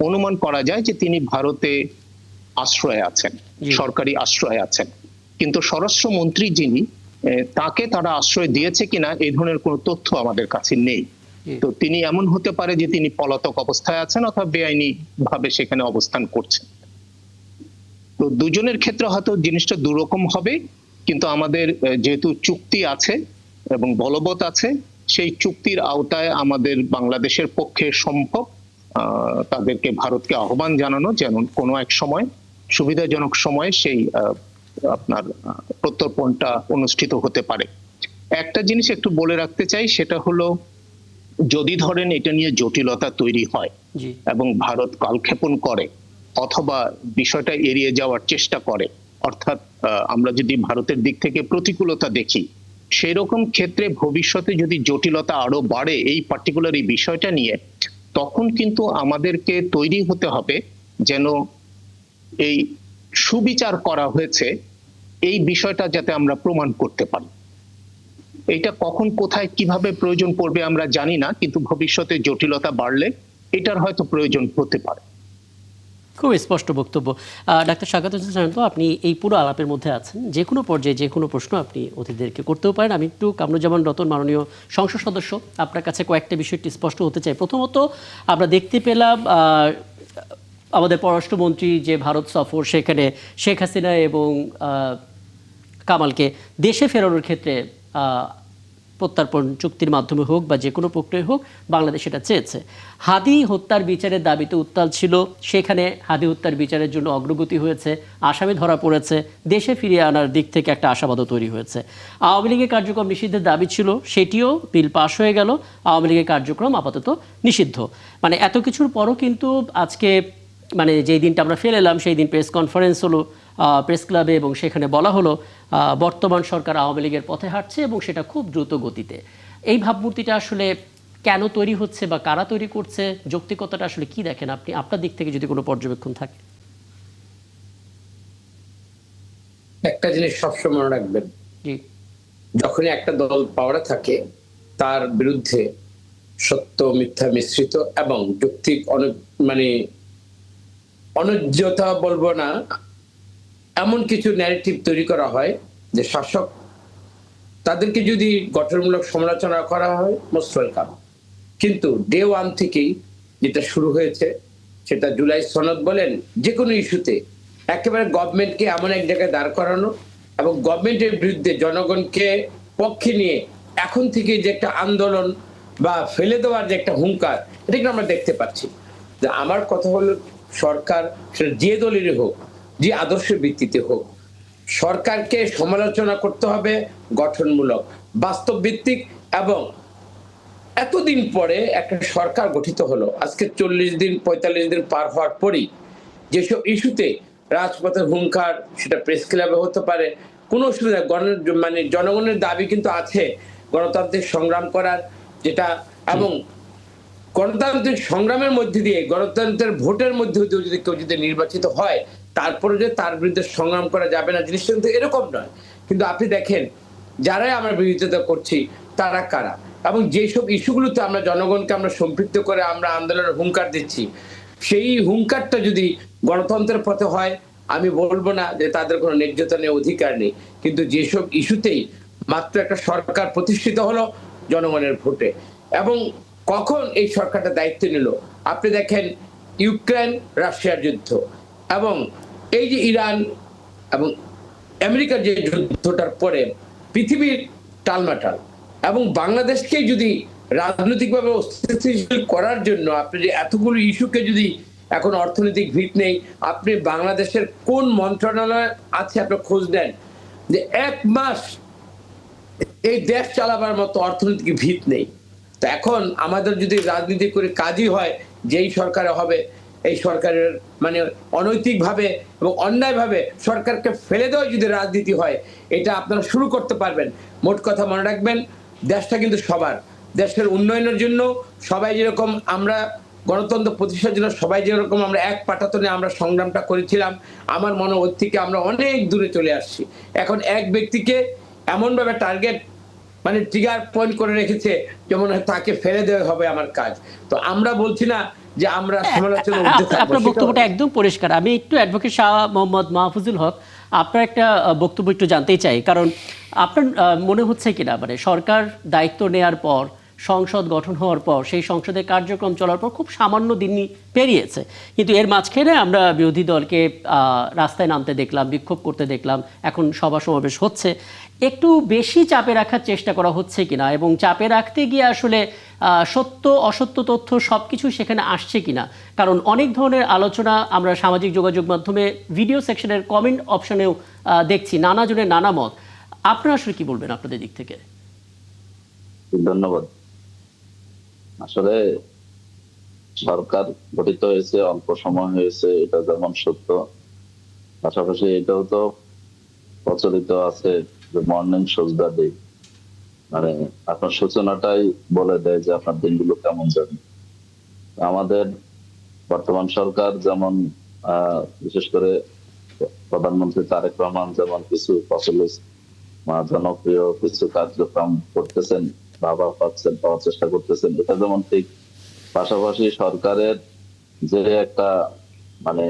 [SPEAKER 4] অনুমান করা যায় যে তিনি ভারতে আশ্রয়ে আছেন, সরকারি আশ্রয়ে আছেন, কিন্তু স্বরাষ্ট্রমন্ত্রী যিনি, তাকে তারা আশ্রয় দিয়েছে কিনা এই ধরনের কোনো তথ্য আমাদের কাছে নেই। তো তিনি এমন হতে পারে যে তিনি পলাতক অবস্থায় আছেন অথবা বেআইনি ভাবে সেখানে অবস্থান করছেন। তো দুজনের ক্ষেত্রে হয়তো জিনিসটা দুরকম হবে, কিন্তু আমাদের যেহেতু চুক্তি আছে এবং বলবৎ আছে, সেই চুক্তির আওতায় আমাদের বাংলাদেশের পক্ষে সম্ভব তাদেরকে, ভারতকে আহ্বান জানানো, যেন কোনো এক সময় সুবিধাজনক সময়ে সেই আপনার প্রত্যর্পণটা অনুষ্ঠিত হতে পারে। একটা জিনিস একটু বলে রাখতে চাই, সেটা হলো যদি ধরেন এটা নিয়ে জটিলতা তৈরি হয় এবং ভারত কালক্ষেপণ করে অথবা বিষয়টা এড়িয়ে যাওয়ার চেষ্টা করে, অর্থাৎ আমরা যদি ভারতের দিক থেকে প্রতিকূলতা দেখি সেই রকম ক্ষেত্রে ভবিষ্যতে যদি জটিলতা আরো বাড়ে এই পার্টিকুলার এই বিষয়টা নিয়ে, তখন কিন্তু আমাদেরকে তৈরি হতে হবে যেন এই সুবিচার করা হয়েছে এই বিষয়টা যাতে আমরা প্রমাণ করতে পারি। এটা কখন কোথায় কিভাবে প্রয়োজন পড়বে আমরা জানি না, কিন্তু ভবিষ্যতে জটিলতা বাড়লে এটার হয়তো প্রয়োজন হতে পারে।
[SPEAKER 1] খুব স্পষ্ট বক্তব্য। ডাক্তার স্বাগত জানান, তো আপনি এই পুরো আলাপের মধ্যে আছেন, যে কোনো পর্যায়ে যে কোনো প্রশ্ন আপনি অতিথিদেরকে করতেও পারেন। আমি একটু কামরুজ্জামান রতন, মাননীয় সংসদ সদস্য, আপনার কাছে কয়েকটা বিষয়টি স্পষ্ট হতে চাই। প্রথমত, আমরা দেখতে পেলাম আমাদের পররাষ্ট্রমন্ত্রী যে ভারত সফর, সেখানে শেখ হাসিনা এবং কামালকে দেশে ফেরানোর ক্ষেত্রে প্রত্যর্পণ চুক্তির মাধ্যমে হোক বা যে কোনো প্রক্রিয়া হোক, বাংলাদেশ এটা চেয়েছে। হাদি হত্যার বিচারের দাবিতে উত্তাল ছিল, সেখানে হাদি হত্যার বিচারের জন্য অগ্রগতি হয়েছে, আসামি ধরা পড়েছে, দেশে ফিরিয়ে আনার দিক থেকে একটা আশাবাদও তৈরি হয়েছে। আওয়ামী লীগের কার্যক্রম নিষিদ্ধের দাবি ছিল, সেটিও বিল পাশ হয়ে গেল, আওয়ামী লীগের কার্যক্রম আপাতত নিষিদ্ধ। মানে এত কিছুর পরও কিন্তু আজকে মানে যেই দিনটা আমরা ফেলে এলাম, সেই দিন প্রেস কনফারেন্স হলো প্রেস ক্লাবে, এবং সেখানে বলা হলো বর্তমান সরকার আওয়ামী লীগের পথে হাঁটছে এবং সেটা খুব দ্রুত গতিতে। এই ভাবমূর্তিটা আসলে কেন তৈরি হচ্ছে বা কারা তৈরি করছে, যৌক্তিকতাটা আসলে কি দেখেন আপনি, আপনার দিক থেকে যদি কোনো পর্যবেক্ষণ থাকে?
[SPEAKER 5] একটা জিনিস সবসময় মনে রাখবেন,
[SPEAKER 1] জি,
[SPEAKER 5] যখনই একটা দল পাওয়ারে থাকে তার বিরুদ্ধে সত্য মিথ্যা মিশ্রিত এবং যৌক্তিক অনুজ্ঞতা বলবো না, এমন কিছু ন্যারেটিভ তৈরি করা হয় যে শাসক তাদেরকে যদি গঠনমূলক সমালোচনা করা হয় মোস্ট ওয়েলকাম। কিন্তু ডে ওয়ান থেকেই যেটা শুরু হয়েছে, সেটা জুলাই সনদ বলেন, যে কোনো ইস্যুতে একেবারে গভর্নমেন্টকে এমন এক জায়গায় দাঁড় করানো এবং গভর্নমেন্টের বিরুদ্ধে জনগণকে পক্ষে নিয়ে এখন থেকে যে একটা আন্দোলন বা ফেলে দেওয়ার যে একটা হুঙ্কার, এটাকে আমরা দেখতে পাচ্ছি। যে আমার কথা হলো, সরকার সেটা যে দলেরই হোক, যে আদর্শের ভিত্তিতে হোক, সরকারকে সমালোচনা করতে হবে গঠনমূলক, বাস্তব ভিত্তিক। এবং এতদিন পরে একটা সরকার গঠিত হলো, আজকে 40 দিন 45 দিন পার হওয়ার পরই যেসব ইস্যুতে রাজপথের হুঙ্কার, সেটা প্রেস ক্লাবে হতে পারে, কোনো অসুবিধা, জনগণের দাবি কিন্তু আছে গণতান্ত্রিক সংগ্রাম করার, যেটা এবং গণতান্ত্রিক সংগ্রামের মধ্যে দিয়ে, গণতন্ত্রের ভোটের মধ্যে দিয়ে যদি কেউ যদি নির্বাচিত হয়, তারপরে যে তার বিরুদ্ধে সংগ্রাম করা যাবে না, জিনিসটা কিন্তু এরকম নয়। কিন্তু আপনি দেখেন যারাই আমরা বিরোধিতা করছি তারা কারা, এবং যেসব ইস্যুগুলোতে আমরা জনগণকে আমরা সম্পৃক্ত করে আমরা আন্দোলনের হুঙ্কার দিচ্ছি, সেই হুঙ্কারটা যদি গণতন্ত্রের পথে হয়, আমি বলবো না যে তাদের কোনো ন্যায্যতা নেই, অধিকার নেই। কিন্তু যেসব ইস্যুতেই মাত্র একটা সরকার প্রতিষ্ঠিত হলো জনগণের ভোটে, এবং কখন এই সরকারটা দায়িত্ব নিল, আপনি দেখেন ইউক্রেন রাশিয়ার যুদ্ধ, এবং এই যে ইরান এবং আমেরিকার যে যুদ্ধটার পরে পৃথিবীর টালমাটাল, এবং বাংলাদেশকে যদি রাজনৈতিকভাবে অস্থিতিশীল করার জন্য আপনি যে এতগুলো ইস্যুকে যদি এখন অর্থনৈতিক ভিত নেই, আপনি বাংলাদেশের কোন মন্ত্রণালয় আছে আপনি খোঁজ নেন যে 1 মাস এই দেশ চালাবার মতো অর্থনৈতিক ভিত নেই। তো এখন আমাদের যদি রাজনীতি করে কাজই হয়, যেই সরকারে হবে, এই সরকারের অনৈতিকভাবে এবং অন্যায়ভাবে সরকারকে ফেলে দেওয়া যদি রাজনীতি হয়, এটা আপনারা শুরু করতে পারবেন। মোট কথা মনে রাখবেন, দেশটা কিন্তু সবার, দেশের উন্নয়নের জন্য সবাই যেরকম আমরা গণতন্ত্র প্রতিষ্ঠার জন্য সবাই যেরকম আমরা এক পাটাতনে আমরা সংগ্রামটা করেছিলাম, আমার মনে ওর থেকে আমরা অনেক দূরে চলে আসছি। এখন এক ব্যক্তিকে এমনভাবে টার্গেট ট্রিগার পয়েন্ট করে রেখেছে যেমন তাকে ফেলে দেওয়া হবে আমার কাজ। তো আমরা বলছি না যে আমরা সমালোচনা করতে থাকবো।
[SPEAKER 1] আপনার বক্তব্যটা একদম পরিষ্কার। আমি একটু অ্যাডভোকেট শাহ মোহাম্মদ মাহফুজুল হক, আপনার একটা বক্তব্য একটু জানতেই চাই, কারণ আপনার মনে হচ্ছে কিনা সরকার দায়িত্ব নেয়ার পর, সংসদ গঠন হওয়ার পর, সেই সংসদের কার্যক্রম চলার পর খুব সামান্য দিনই পেরিয়েছে, কিন্তু এর মাঝখানে আমরা বিরোধী দলকে রাস্তায় নামতে দেখলাম, বিক্ষোভ করতে দেখলাম, এখন সভা সমাবেশ হচ্ছে। একটু বেশি চাপে রাখার চেষ্টা করা হচ্ছে কিনা, এবং চাপে রাখতে গিয়ে আসলে সত্য অসত্য তথ্য সব কিছু সেখানে আসছে কিনা? কারণ অনেক ধরনের আলোচনা আমরা সামাজিক যোগাযোগ মাধ্যমে ভিডিও সেকশনের কমেন্ট অপশনেও দেখছি, নানা জনের নানা মত। আপনারা আসলে কি বলবেন আপনাদের দিক থেকে?
[SPEAKER 3] ধন্যবাদ। আসলে সরকার গঠিত হয়েছে অল্প সময় হয়েছে, এটা যেমন সত্য, পাশাপাশি এটাও তো প্রচলিত আছে যে মর্নিং শোজ দ্য ডে। মানে আপনার সূচনাটাই বলে দেয় যে আপনার দিনগুলো কেমন যাবে। আমাদের বর্তমান সরকার যেমন বিশেষ করে প্রধানমন্ত্রী তারেক রহমান যেমন কিছু পপুলিস্ট জনপ্রিয় কিছু কার্যক্রম করতেছেন, পাওয়ার চেষ্টা করতেছেন, এটা যেমন ঠিক, পাশাপাশি সরকারের যে একটা মানে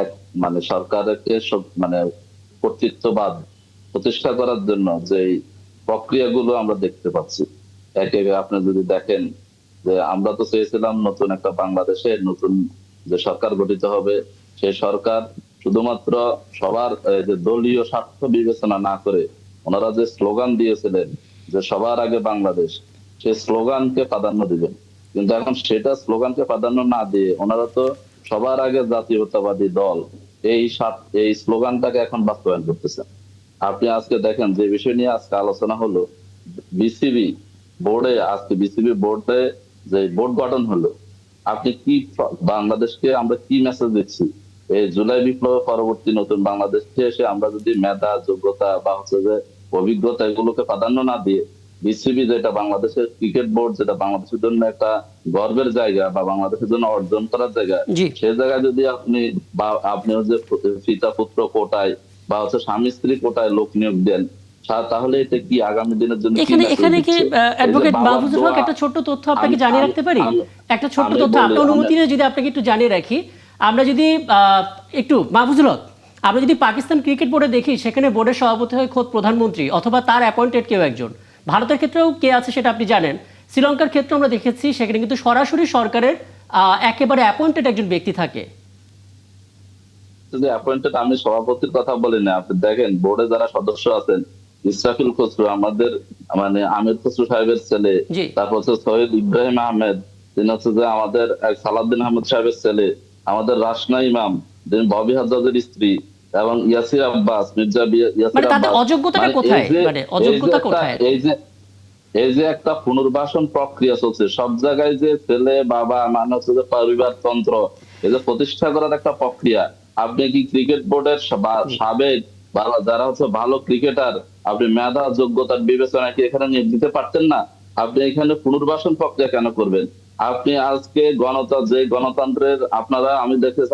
[SPEAKER 3] এক মানে সরকারকে মানে কর্তৃত্ববাদ প্রতিষ্ঠা করার জন্য যে প্রক্রিয়াগুলো আমরা দেখতে পাচ্ছি। একে একে আপনি যদি দেখেন যে আমরা তো চেয়েছিলাম নতুন একটা বাংলাদেশে নতুন যে সরকার গঠিত হবে, সেই সরকার শুধুমাত্র সবার যে দলীয় স্বার্থ বিবেচনা না করে ওনারা যে স্লোগান দিয়েছিলেন যে সবার আগে বাংলাদেশ, সেই স্লোগানকে প্রাধান্য দিবেন। কিন্তু এখন সেটা স্লোগানকে প্রাধান্য না দিয়ে ওনারা তো সবার আগে জাতীয়তাবাদী দল এই স্লোগানটাকে এখন বাস্তবায়ন করতেছেন। আপনি আজকে দেখেন যে বিষয় নিয়ে আজকে আলোচনা হলো, বিসিবি বোর্ডে যে বোর্ড গঠন হলো, আপনি কি বাংলাদেশকে আমরা কি মেসেজ দিচ্ছি? এই জুলাই বিপ্লব পরবর্তী নতুন বাংলাদেশে এসে আমরা যদি মেধা, যোগ্যতা বা হচ্ছে যে অভিজ্ঞতা এগুলোকে প্রাধান্য না দিয়ে বিসিবি যেটা বাংলাদেশের ক্রিকেট বোর্ড, যেটা বাংলাদেশের জন্য একটা গর্বের জায়গা বা বাংলাদেশের জন্য অর্জন করার জায়গা,
[SPEAKER 1] জি।
[SPEAKER 3] সে জায়গায় যদি আপনি হচ্ছে পিতা পুত্র কোটায় বা হচ্ছে স্বামী স্ত্রী কোটায় লোক নিয়োগ দেন, তাহলে এটা কি আগামী দিনের জন্য
[SPEAKER 1] এখানে কি অ্যাডভোকেট মাহফুজুল হক একটা ছোট্ট তথ্য আপনাকে জানিয়ে রাখতে পারি? একটা ছোট্ট তথ্য আপনার অনুমতি নিয়ে যদি আপনাকে একটু জানিয়ে রাখি, আমরা যদি একটু মাহফুজুল হক, আমরা যদি পাকিস্তান ক্রিকেট বোর্ডে দেখি, সেখানে বোর্ডের সভাপতি হয় খোদ প্রধানমন্ত্রী অথবা তার অ্যাপয়েন্টেড কেউ একজন। ভারতের ক্ষেত্রেও কে আছে সেটা আপনি জানেন। শ্রীলঙ্কার ক্ষেত্রে আমরা দেখেছি সেখানে কিন্তু সরাসরি সরকারের একেবারে অ্যাপয়েন্টেড একজন ব্যক্তি থাকে।
[SPEAKER 3] যদি অ্যাপয়েন্টেড, আমি সভাপতির কথা বলি না, আপনি দেখেন বোর্ডে যারা সদস্য আছেন, ইসরাফিল খসরু আমাদের মানে আমির খসরু সাহেবের ছেলে,
[SPEAKER 1] জি।
[SPEAKER 3] তারপর হচ্ছে সৈয়দ ইব্রাহিম আহমেদ, তিনি হচ্ছে যে আমাদের সালাউদ্দিন আহমেদ সাহেবের ছেলে, আমাদের রাসনা ইমাম, যিনি ববি হাজ্জাজের স্ত্রী, এবং ইয়াসির আব্বাস, মির্জা ইয়াসির
[SPEAKER 1] মানে তাদের
[SPEAKER 3] আব্বাস।
[SPEAKER 1] অযোগ্যতাটা কোথায়? মানে অযোগ্যতা কোথায়?
[SPEAKER 3] এই যে একটা পুনর্বাসন প্রক্রিয়া চলছে সব জায়গায়, যে ছেলে বাবা মানে হচ্ছে যে পরিবারতন্ত্র এই যে প্রতিষ্ঠা করার একটা প্রক্রিয়া, আপনি কি ক্রিকেট বোর্ডের সাবেক যারা হচ্ছে ভালো ক্রিকেটার, আপনি মেধা যোগ্যতার বিবেচনা কি এখানে নিয়োগ দিতে পারতেন না? আপনি এখানে পুনর্বাসন প্রক্রিয়া কেন করবেন? আপনি আজকে গণতন্ত্রের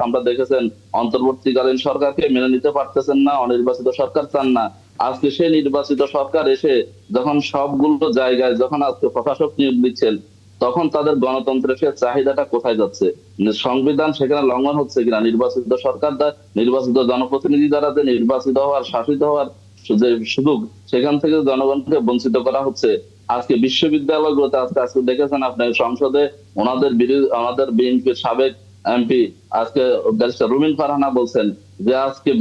[SPEAKER 3] আমরা দেখেছেন অন্তর্বর্তীকালীন সরকারকে মেনে নিতে পারতেছেন না, অনির্বাচিত সরকার চান না। আজকে সেই নির্বাচিত সরকার এসে যখন সবগুলো জায়গায় যখন আজকে প্রশাসক নিয়োগ দিচ্ছেন, তখন তাদের গণতন্ত্রের সে চাহিদাটা কোথায় যাচ্ছে? সংবিধান সেখানে লঙ্ঘন হচ্ছে কিনা? নির্বাচিত সরকার নির্বাচিত জনপ্রতিনিধি দ্বারা যে নির্বাচিত হওয়ার, শাসিত হওয়ার যে সুযোগ, সেখান থেকে জনগণকে বঞ্চিত করা হচ্ছে। আজকে বিশ্ববিদ্যালয়গুলোতে আজকে দেখেছেন আপনার সংসদে আমাদের বিএনপির সাবেক এমপি আজকে ব্যারিস্টার রুমিন ফারহানা বলছেন যে আজকে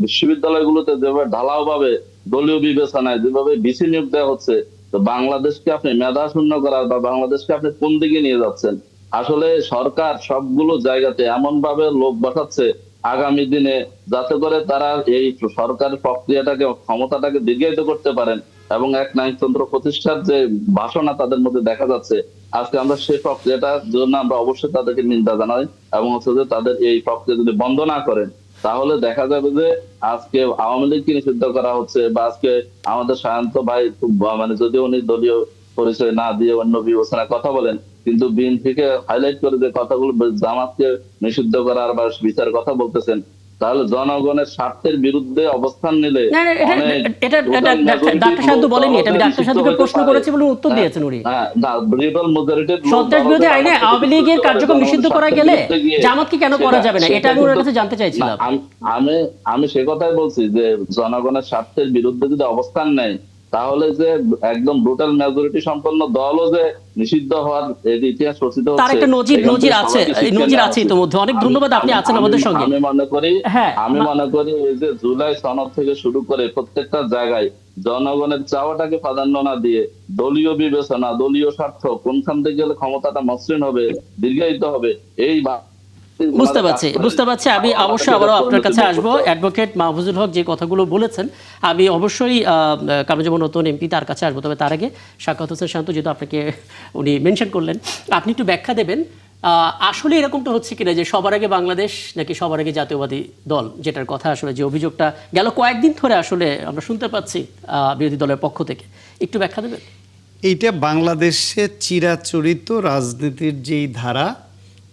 [SPEAKER 3] বিশ্ববিদ্যালয়গুলোতে যেভাবে ঢালাও ভাবে দলীয় বিবেচনায় যেভাবে বিসি নিয়োগ দেওয়া হচ্ছে, তো বাংলাদেশকে আপনি মেধা শূন্য করার বা বাংলাদেশকে আপনি কোন দিকে নিয়ে যাচ্ছেন? আসলে সরকার সবগুলো জায়গাতে এমন ভাবে লোক বসাচ্ছে আগামী দিনে যাতে করে তারা এই সরকার প্রক্রিয়াটাকে, ক্ষমতাটাকে দীর্ঘায়িত করতে পারেন, এবং এক নায়কতন্ত্র প্রতিষ্ঠার যে বাসনা তাদের মধ্যে দেখা যাচ্ছে। আজকে আমরা সেই প্রক্রিয়াটার জন্য আমরা অবশ্যই তাদেরকে নিন্দা জানাই, এবং হচ্ছে যে তাদের এই প্রক্রিয়া যদি বন্ধ না করেন, তাহলে দেখা যাবে যে আজকে আওয়ামী লীগকে নিষিদ্ধ করা হচ্ছে, বা আজকে আমাদের সায়ন্ত ভাই মানে যদিও উনি দলীয় পরিচয় না দিয়ে অন্য বিবেচনায় কথা বলেন, কিন্তু বিএনপিকে হাইলাইট করে যে কথাগুলো, জামাতকে নিষিদ্ধ করার বা বিচারের কথা বলতেছেন, তাহলে জনগণের স্বার্থের বিরুদ্ধে অবস্থান নিলে
[SPEAKER 1] ডাক্তার শান্ত বলেনি, এটা আমি ডাক্তার শান্তকে প্রশ্ন করেছি বলে উত্তর দিয়েছেন উনি। সন্ত্রাস বিরোধী আইনে আওয়ামী লীগের কার্যক্রম নিষিদ্ধ করা গেলে জামাতকে কেন করা যাবে না, এটা আমি ওনার কাছে জানতে চাইছিলাম।
[SPEAKER 3] আমি সে কথাই বলছি যে জনগণের স্বার্থের বিরুদ্ধে যদি অবস্থান নেয়, তাহলে যে একদম ব্রুটাল মেজরিটি সম্পন্ন দলও যে নিষিদ্ধ হওয়ার ইতিহাস রচিত হচ্ছে,
[SPEAKER 1] তার একটা নজির আছে, নজির আছে ইতিমধ্যে। অনেক ধন্যবাদ, আপনি আছেন আমাদের সঙ্গে।
[SPEAKER 3] আমি মনে করি এই যে জুলাই সনদ থেকে শুরু করে প্রত্যেকটা জায়গায় জনগণের চাওয়াটাকে প্রাধান্য না দিয়ে দলীয় বিবেচনা, দলীয় স্বার্থ, কোনখান থেকে গেলে ক্ষমতাটা মসৃণ হবে, দীর্ঘায়িত হবে, এই
[SPEAKER 1] বুঝতে পারছি। আমি অবশ্যই আবারও আপনার কাছে আসবো। অ্যাডভোকেট মাহফুজুল হক যে কথাগুলো বলেছেন, আমি অবশ্যই কামরুজ্জামান নতুন এমপি তার কাছে আসবো। তবে তার আগে সাখাওয়াত হোসেন শান্ত, যেহেতু আপনাকে উনি মেনশন করলেন, আপনি একটু ব্যাখ্যা দেবেন আসলে এরকমটা হচ্ছে কিনা যে সবার আগে বাংলাদেশ নাকি সবার আগে জাতীয়বাদী দল, যেটার কথা আসলে যে অভিযোগটা গেল কয়েকদিন ধরে আসলে আমরা শুনতে পাচ্ছি বিরোধী দলের পক্ষ থেকে, একটু ব্যাখ্যা দেবেন?
[SPEAKER 2] এইটা বাংলাদেশে চিরাচরিত রাজনীতির যেই ধারা,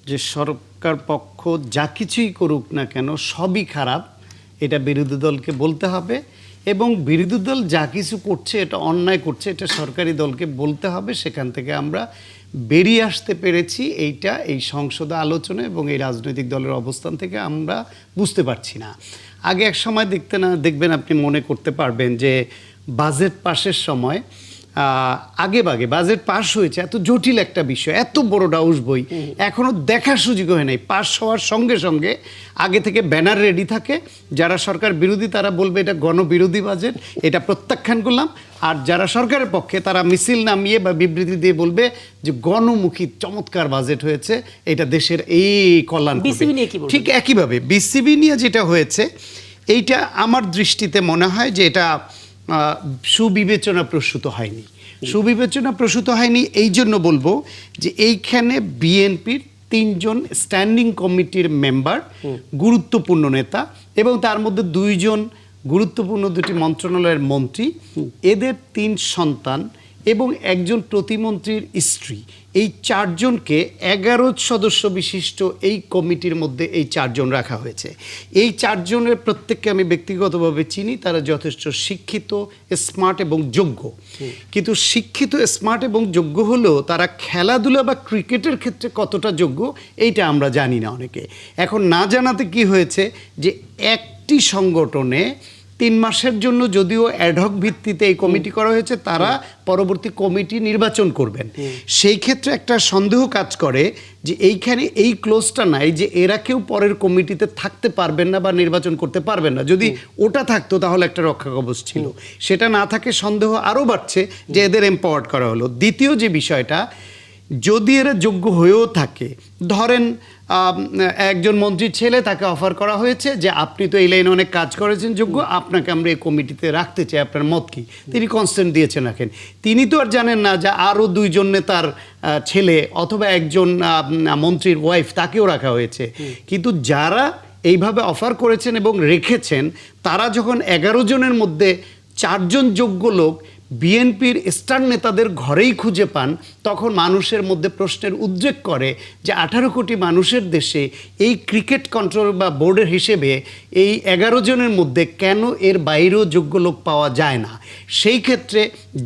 [SPEAKER 2] যে সরকার পক্ষ যা কিছুই করুক না কেন সবই খারাপ, এটা বিরোধী দলকে বলতে হবে, এবং বিরোধী দল যা কিছু করছে এটা অন্যায় করছে এটা সরকারি দলকে বলতে হবে। সেখান থেকে আমরা বেরিয়ে আসতে পেরেছি, এইটা এই সংসদে আলোচনা এবং এই রাজনৈতিক দলের অবস্থান থেকে আমরা বুঝতে পারছি না। আগে এক সময় দেখবেন, আপনি মনে করতে পারবেন যে বাজেট পাশের সময় আগে ভাগে বাজেট পাস হয়েছে, এত জটিল একটা বিষয়, এত বড় ডাউস বই এখনো দেখার সুযোগ হয় নাই। পাস হওয়ার সঙ্গে সঙ্গে আগে থেকে ব্যানার রেডি থাকে, যারা সরকার বিরোধী তারা বলবে এটা গণবিরোধী বাজেট, এটা প্রত্যাখ্যান করলাম, আর যারা সরকারের পক্ষে তারা মিছিল নামিয়ে বা বিবৃতি দিয়ে বলবে যে গণমুখী চমৎকার বাজেট হয়েছে, এটা দেশের এই কল্যাণ করবে। ঠিক একইভাবে বিসিবি নিয়ে যেটা হয়েছে, এইটা আমার দৃষ্টিতে মনে হয় যে এটা সুবিবেচনা প্রসূত হয়নি। সুবিবেচনা প্রসূত হয়নি এই জন্য বলবো যে এইখানে বিএনপির 3 জন স্ট্যান্ডিং কমিটির মেম্বার, গুরুত্বপূর্ণ নেতা, এবং তার মধ্যে 2 জন গুরুত্বপূর্ণ 2টি মন্ত্রণালয়ের মন্ত্রী, এদের 3 সন্তান এবং একজন প্রতিমন্ত্রীর স্ত্রী, এই 4 জনকে 11 সদস্য বিশিষ্ট এই কমিটির মধ্যে এই 4 জন রাখা হয়েছে। এই 4 জনের প্রত্যেককে আমি ব্যক্তিগতভাবে চিনি, তারা যথেষ্ট শিক্ষিত, স্মার্ট এবং যোগ্য। কিন্তু শিক্ষিত, স্মার্ট এবং যোগ্য হলেও তারা খেলাধুলা বা ক্রিকেটের ক্ষেত্রে কতটা যোগ্য এইটা আমরা জানি না অনেকে। এখন না জানাতে কি হয়েছে যে একটি সংগঠনে 3 মাসের জন্য যদিও অ্যাডহক ভিত্তিতে এই কমিটি করা হয়েছে, তারা পরবর্তী কমিটি নির্বাচন করবেন। সেই ক্ষেত্রে একটা সন্দেহ কাজ করে যে এইখানে এই ক্লোজটা নাই যে এরা কেউ পরের কমিটিতে থাকতে পারবেন না বা নির্বাচন করতে পারবেন না। যদি ওটা থাকতো তাহলে একটা রক্ষা কবচ ছিল, সেটা না থাকে সন্দেহ আরও বাড়ছে যে এদের এম্পাওয়ার্ড করা হলো। দ্বিতীয় যে বিষয়টা, যদি এরা যোগ্য হয়েও থাকে, ধরেন একজন মন্ত্রীর ছেলে, তাকে অফার করা হয়েছে যে আপনি তো এই লাইনে অনেক কাজ করেছেন, যোগ্য, আপনাকে আমরা এই কমিটিতে রাখতে চাই, আপনার মত কি? তিনি কনসেন্ট দিয়েছেন রাখেন। তিনি তো আর জানেন না যে আরও 2 জন নেতার ছেলে অথবা একজন মন্ত্রীর ওয়াইফ তাকেও রাখা হয়েছে। কিন্তু যারা এইভাবে অফার করেছেন এবং রেখেছেন, তারা যখন 11 জনের মধ্যে 4 জন যোগ্য লোক বিএনপির স্টার নেতাদের ঘরেই খুঁজে পান, তখন মানুষের মধ্যে প্রশ্নের উদ্রেক করে যে 18 কোটি মানুষের দেশে এই ক্রিকেট কন্ট্রোল বা বোর্ডের হিসেবে এই 11 জনের মধ্যে কেন এর বাইরেও যোগ্য লোক পাওয়া যায় না। সেই ক্ষেত্রে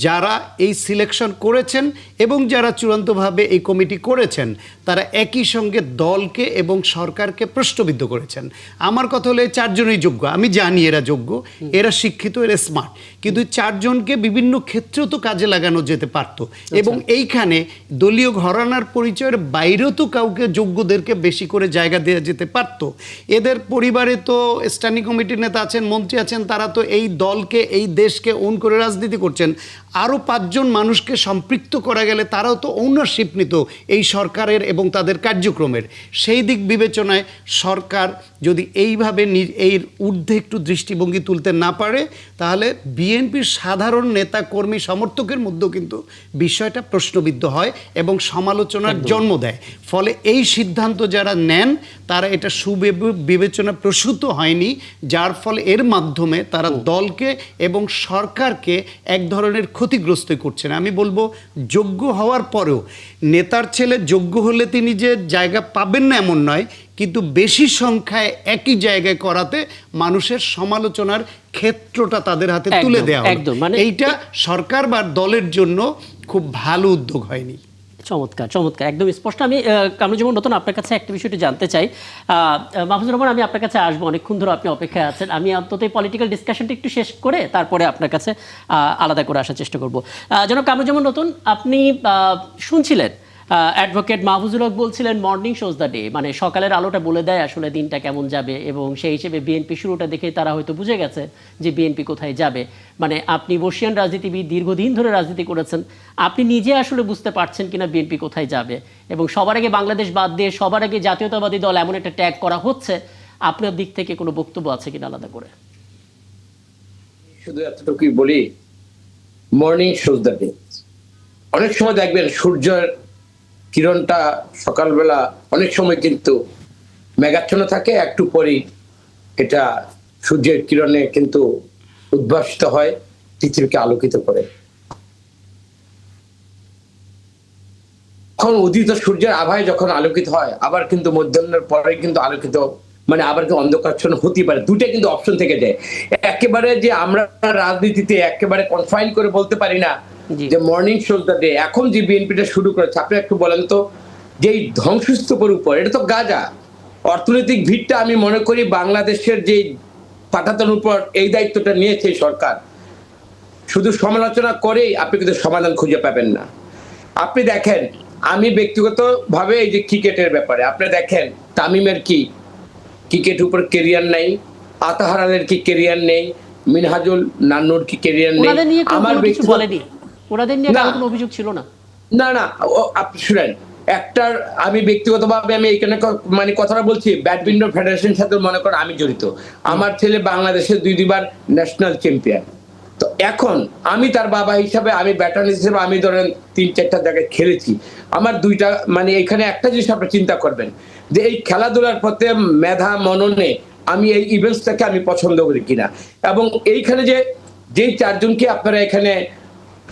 [SPEAKER 2] যারা এই সিলেকশন করেছেন এবং যারা চূড়ান্তভাবে এই কমিটি করেছেন, তারা একই সঙ্গে দলকে এবং সরকারকে প্রশ্নবিদ্ধ করেছেন। আমার কথা হলো এই 4 জনই যোগ্য, আমি জানি এরা যোগ্য, এরা শিক্ষিত, এরা স্মার্ট, কিন্তু 4 জনকে বিভিন্ন ক্ষেত্রেও তো কাজে লাগানো যেতে পারত। এবং এইখানে দলীয় ঘরানার পরিচয়ের বাইরেও তো কাউকে যোগ্যদেরকে বেশি করে জায়গা দেওয়া যেতে পারত। এদের পরিবারে তো স্ট্যান্ডিং কমিটির নেতা আছেন, মন্ত্রী আছেন, তারা তো এই দলকে, এই দেশকে ওন করে রাজনীতি করছেন। আরও 5 জন মানুষকে সম্পৃক্ত করা গেলে তারাও তো ওনারশিপ নিত এই সরকারের এবং তাদের কার্যক্রমের। সেই দিক বিবেচনায় সরকার যদি এইভাবে এই ঊর্ধ্বে একটু দৃষ্টিভঙ্গি তুলতে না পারে, তাহলে বিএনপির সাধারণ নেতা, কর্মী, সমর্থকের মধ্যেও কিন্তু বিষয়টা প্রশ্নবিদ্ধ হয় এবং সমালোচনার জন্ম দেয়। ফলে এই সিদ্ধান্ত যারা নেন তারা এটা সুবিবেচনা প্রসূত হয়নি, যার ফলে এর মাধ্যমে তারা দলকে এবং সরকারকে এক ধরনের ক্ষতিগ্রস্ত করছেন। আমি বলবো যোগ্য হওয়ার পরেও নেতার ছেলে যোগ্য হলে তিনি যে জায়গা পাবেন না এমন নয়, কিন্তু বেশি সংখ্যায় একই জায়গায় করাতে মানুষের সমালোচনার ক্ষেত্রটা তাদের হাতে তুলে দেওয়া হলো। এইটা সরকার বা দলের জন্য খুব ভালো উদ্যোগ হয়নি।
[SPEAKER 1] চমৎকার, চমৎকার, একদম স্পষ্ট। আমি কামরুজ্জামান নতুন আপনার কাছে একটা বিষয়টি জানতে চাই। মাহফুজুর রহমান, আমি আপনার কাছে আসবো, অনেকক্ষণ ধরে আপনি অপেক্ষায় আছেন। আমি অন্তত এই পলিটিক্যাল ডিসকাশনটা একটু শেষ করে তারপরে আপনার কাছে আলাদা করে আসার চেষ্টা করবো। জনাব কামরুজ্জামান নতুন, আপনি শুনছিলেন অ্যাডভোকেট মাহফুজুল হক বলছিলেন মর্নিং শোজ দ্য ডে, মানে সকালের আলোটা বলে দেয় আসলে দিনটা কেমন যাবে, এবং সেই হিসেবে বিএনপি শুরুটা দেখে তারা হয়তো বুঝে গেছে যে বিএনপি কোথায় যাবে। মানে আপনি বর্ষিয়ান রাজনীতিবিদ, দীর্ঘদিন ধরে রাজনীতি করেছেন, আপনি নিজে আসলে বুঝতে পারছেন কিনা বিএনপি কোথায় যাবে, এবং সবার আগে বাংলাদেশ বাদ দিয়ে সবার আগে জাতীয়তাবাদী দল এমন একটা ট্যাগ করা হচ্ছে, আপনার দিক থেকে কোনো বক্তব্য আছে কিনা আলাদা করে?
[SPEAKER 5] শুধু এতটুকুই বলি, মর্নিং শোজ দ্য ডে। অনেক সময় দেখবেন সূর্যের কিরণটা সকালবেলা অনেক সময় কিন্তু মেঘাচ্ছন্ন থাকে, একটু পরেই এটা সূর্যের কিরণে কিন্তু উদ্ভাসিত হয়, পৃথিবীকে আলোকিত করে। তখন উদিত সূর্যের আভায় যখন আলোকিত হয়, আবার কিন্তু মধ্যাহ্নের পরে কিন্তু আলোকিত, মানে আবার কিন্তু অন্ধকারাচ্ছন্ন হতে পারে। দুটো কিন্তু অপশন থেকে যায়। একেবারে যে আমরা রাজনীতিতে একেবারে কনফাইন করে বলতে পারি না
[SPEAKER 1] জি।
[SPEAKER 5] যে মর্নিং শো দ্য ডে। এখন যে বিএনপিটা শুরু করেছে, আপনি একটু বলেন তো, যে এই ধ্বংসস্তূপের উপর, এটা তো গাজা। অর্থনৈতিক ভিড়টা আমি মনে করি বাংলাদেশের যে পাঠাতনের উপর এই দায়িত্বটা নিয়েছে এই সরকার, শুধু সমালোচনা করেই আপনি কিন্তু সমাধান খুঁজে পাবেন না। আপনি দেখেন, আমি ব্যক্তিগত ভাবে এই যে ক্রিকেটের ব্যাপারে আপনি দেখেন, তামিমের কি ক্রিকেট উপর কেরিয়ার নাই, আতাহার আলীর কি কেরিয়ার নেই, মিনহাজুল নান্নুর কি কেরিয়ার নেই।
[SPEAKER 1] ওনাদের নিয়ে কেউ
[SPEAKER 5] আমার
[SPEAKER 1] কোনো কিছু
[SPEAKER 5] ব্যক্তিগত
[SPEAKER 1] বলেনি, ওনাদের নিয়ে
[SPEAKER 5] না।
[SPEAKER 1] কারো কোনো অভিযোগ ছিল না।
[SPEAKER 5] না না, আপনি শুনেন, একটার আমি ব্যক্তিগতভাবে আমি এখানে মানে কথাটা বলছি, ব্যাডমিন্টন ফেডারেশনের সাথে মনে করেন আমি জড়িত। আমার ছেলে বাংলাদেশের 2 বার ন্যাশনাল চ্যাম্পিয়ন। তো এখন আমি তার বাবা হিসাবে, আমি ব্যাটার হিসেবে আমি ধরেন 3-4টা জায়গায় খেলেছি। আমার 2টা, মানে এখানে একটা জিনিস আপনি চিন্তা করবেন যে এই খেলাধুলার প্রতি মেধা মননে আমি এই ইভেন্টসটাকে আমি পছন্দ করি কিনা। এবং এইখানে যে যেই 4জনকে আপনারা এখানে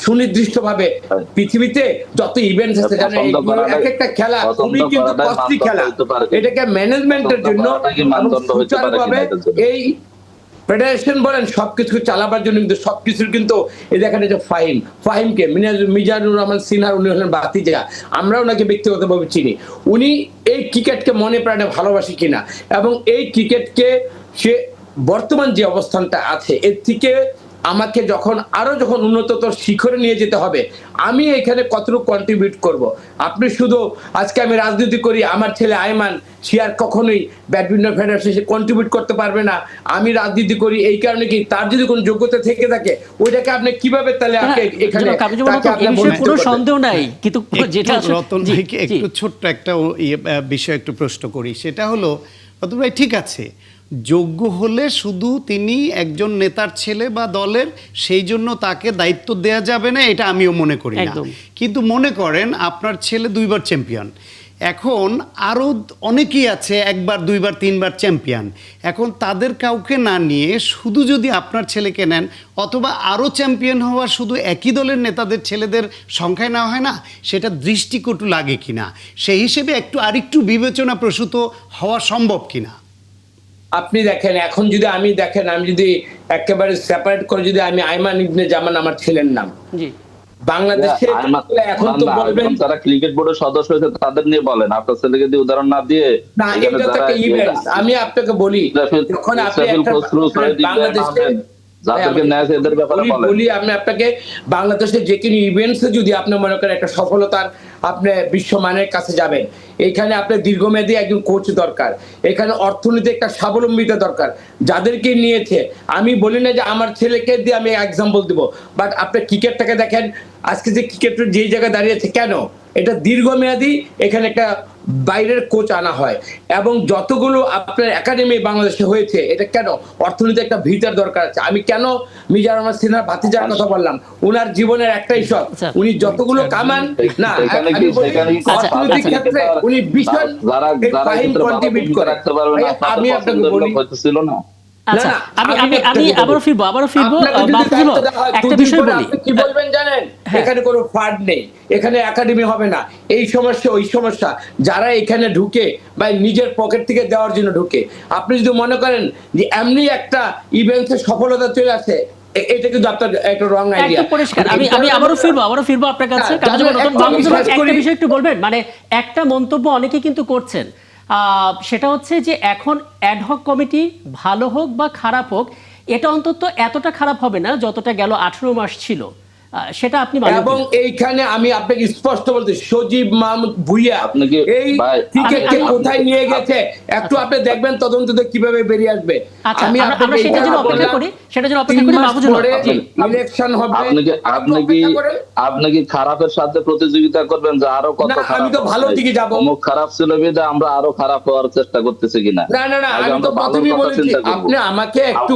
[SPEAKER 5] সুনির্দিষ্টভাবে, পৃথিবীতে যত ইভেন্টস আছে জানেন, এইগুলো এক একটা খেলা খুবই কিন্তু কস্টলি খেলা। এটাকে ম্যানেজমেন্টের জন্য সুচারুভাবে এই ফেডারেশন বলেন সবকিছু চালাবার জন্য কিন্তু সবকিছুর কিন্তু এই দেখেন যে ফাহিমকে মিজানুর রহমান সিনহার, উনি হলেন ভাতিজা, আমরা ওনাকে ব্যক্তিগতভাবে চিনি। উনি এই ক্রিকেটকে মনে প্রাণে ভালোবাসে কিনা, এবং এই ক্রিকেটকে সে বর্তমান যে অবস্থানটা আছে এর থেকে আমাকে যখন উন্নততর শিখরে নিয়ে যেতে হবে, আমি এখানে কতটুকু কন্ট্রিবিউট করব। আপনি শুধু আজকে আমি রাজনীতি করি, আমার ছেলে আয়মান সে আর কখনোই ব্যাডমিন্টন ফেডারেশনে কন্ট্রিবিউট করতে পারবে না। আমি রাজনীতি করি এই কারণে কি, তার যদি কোনো যোগ্যতা থেকে থাকে ওইটাকে আপনি কিভাবে তাহলে এখানে
[SPEAKER 1] কোনো সন্দেহ নাই। কিন্তু যেটা
[SPEAKER 2] রতন ভাইকে একটু ছোট্ট একটা বিষয় একটু প্রশ্ন করি, সেটা হলো, রতন ভাই ঠিক আছে, যোগ্য হলে শুধু তিনি একজন নেতার ছেলে বা দলের, সেই জন্য তাকে দায়িত্ব দেয়া যাবে না, এটা আমিও মনে করি না। কিন্তু মনে করেন আপনার ছেলে 2বার চ্যাম্পিয়ন, এখন আরও অনেকেই আছে 1বার 2বার 3বার চ্যাম্পিয়ন, এখন তাদের কাউকে না নিয়ে শুধু যদি আপনার ছেলেকে নেন, অথবা আরও চ্যাম্পিয়ন হওয়ার শুধু একই দলের নেতাদের ছেলেদের সংখ্যায় নেওয়া হয় না, সেটা দৃষ্টিকটু লাগে কিনা, সেই হিসেবে আরেকটু বিবেচনা প্রসূত হওয়া সম্ভব কিনা।
[SPEAKER 5] আপনি দেখেন, এখন যদি আমি যদি একেবারে সেপারেট করে যদি আমি আইমান ইবনে জামান আমার ছেলের নাম, বাংলাদেশে এখন তো বলবেন
[SPEAKER 3] যারা ক্রিকেট বোর্ডের সদস্য হয়েছে তাদের নিয়ে বলেন, আপনার ছেলেকে দিয়ে উদাহরণ না দিয়ে।
[SPEAKER 5] না, এটা তো একটা ইভেন্ট। আমি আপনাকে বলি, যখন আপনি বাংলাদেশে বলি, আমি আপনাকে বাংলাদেশের যে কোনো ইভেন্টসে যদি আপনি মনে করেন একটা সফলতার, আপনি বিশ্বমানের কাছে যাবেন, এখানে আপনার দীর্ঘমেয়াদী একজন কোচ দরকার, এখানে অর্থনীতি একটা স্বাবলম্বিতা দরকার। যাদেরকে নিয়েছে, আমি বলি না যে আমার ছেলেকে দিয়ে আমি এক্সাম্পল দিব, বাট আপনি ক্রিকেটটাকে দেখেন, আজকে যে ক্রিকেটের যেই জায়গায় দাঁড়িয়েছে, কেন এটা দীর্ঘমেয়াদী, এখানে একটা বাইরের কোচ আনা হয়, এবং যতগুলো আপনার একাডেমি বাংলাদেশে হয়েছে, এটা কেন অর্থনীতি একটা ভিটার দরকার আছে। আমি কেন মিজানুর রহমান সিনহার ভাতিজার কথা বললাম, উনার জীবনের একটাই শখ, উনি যতগুলো কামান না অর্থনৈতিক ক্ষেত্রে উনি ভীষণ কন্ট্রিবিউট করে। আমি আপনাকে বলি
[SPEAKER 3] না।
[SPEAKER 1] আচ্ছা, আমি আবারও ফিরবো একটা বিষয় বলি।
[SPEAKER 5] কি বলবেন জানেন, এখানে কোনো ফান্ড নেই, এখানে একাডেমি হবে না, এই সমস্যা ওই সমস্যা। যারা এখানে ঢুকে বা নিজের পকেট থেকে দেওয়ার জন্য ঢুকে, আপনি যদি মনে করেন যে এমনি একটা ইভেন্টে সফলতা চলে আসে, এটা কিন্তু আপনার একটা রং আইডিয়া।
[SPEAKER 1] পরিষ্কার। আমি আবারও ফিরবো আপনার কাছে। একটা বিষয় একটু বলবেন, মানে একটা মন্তব্য অনেকে কিন্তু করছেন, সেটা হচ্ছে যে এখন অ্যাডহক কমিটি ভালো হোক বা খারাপ হোক, এটা অন্তত এতটা খারাপ হবে না যতটা গেল 18 মাস ছিল, সেটা আপনি মানেন?
[SPEAKER 5] এবং এইখানে আমি আপনাকে স্পষ্ট বলতে, সজীব মাহমুদ ভুইয়া এই ক্রিকেটকে কোথায় নিয়ে গেছে একটু আপনি দেখবেন, তদন্ততে কিভাবে বেরিয়ে আসবে। আমি
[SPEAKER 1] আমরা সেটার জন্য অপেক্ষা করি মাহফুজুল হক।
[SPEAKER 5] ইলেকশন হবে,
[SPEAKER 3] আপনি কি খারাপের সাথে প্রতিযোগিতা করবেন যে আরো কত খারাপ?
[SPEAKER 5] আমি তো ভালো দিকে যাব।
[SPEAKER 3] অমুক খারাপ ছিল বিদে আমরা আরো খারাপ হওয়ার চেষ্টা করতেছি কিনা?
[SPEAKER 5] না, আমি তো প্রথমেই বলেছি, আপনি আমাকে একটু,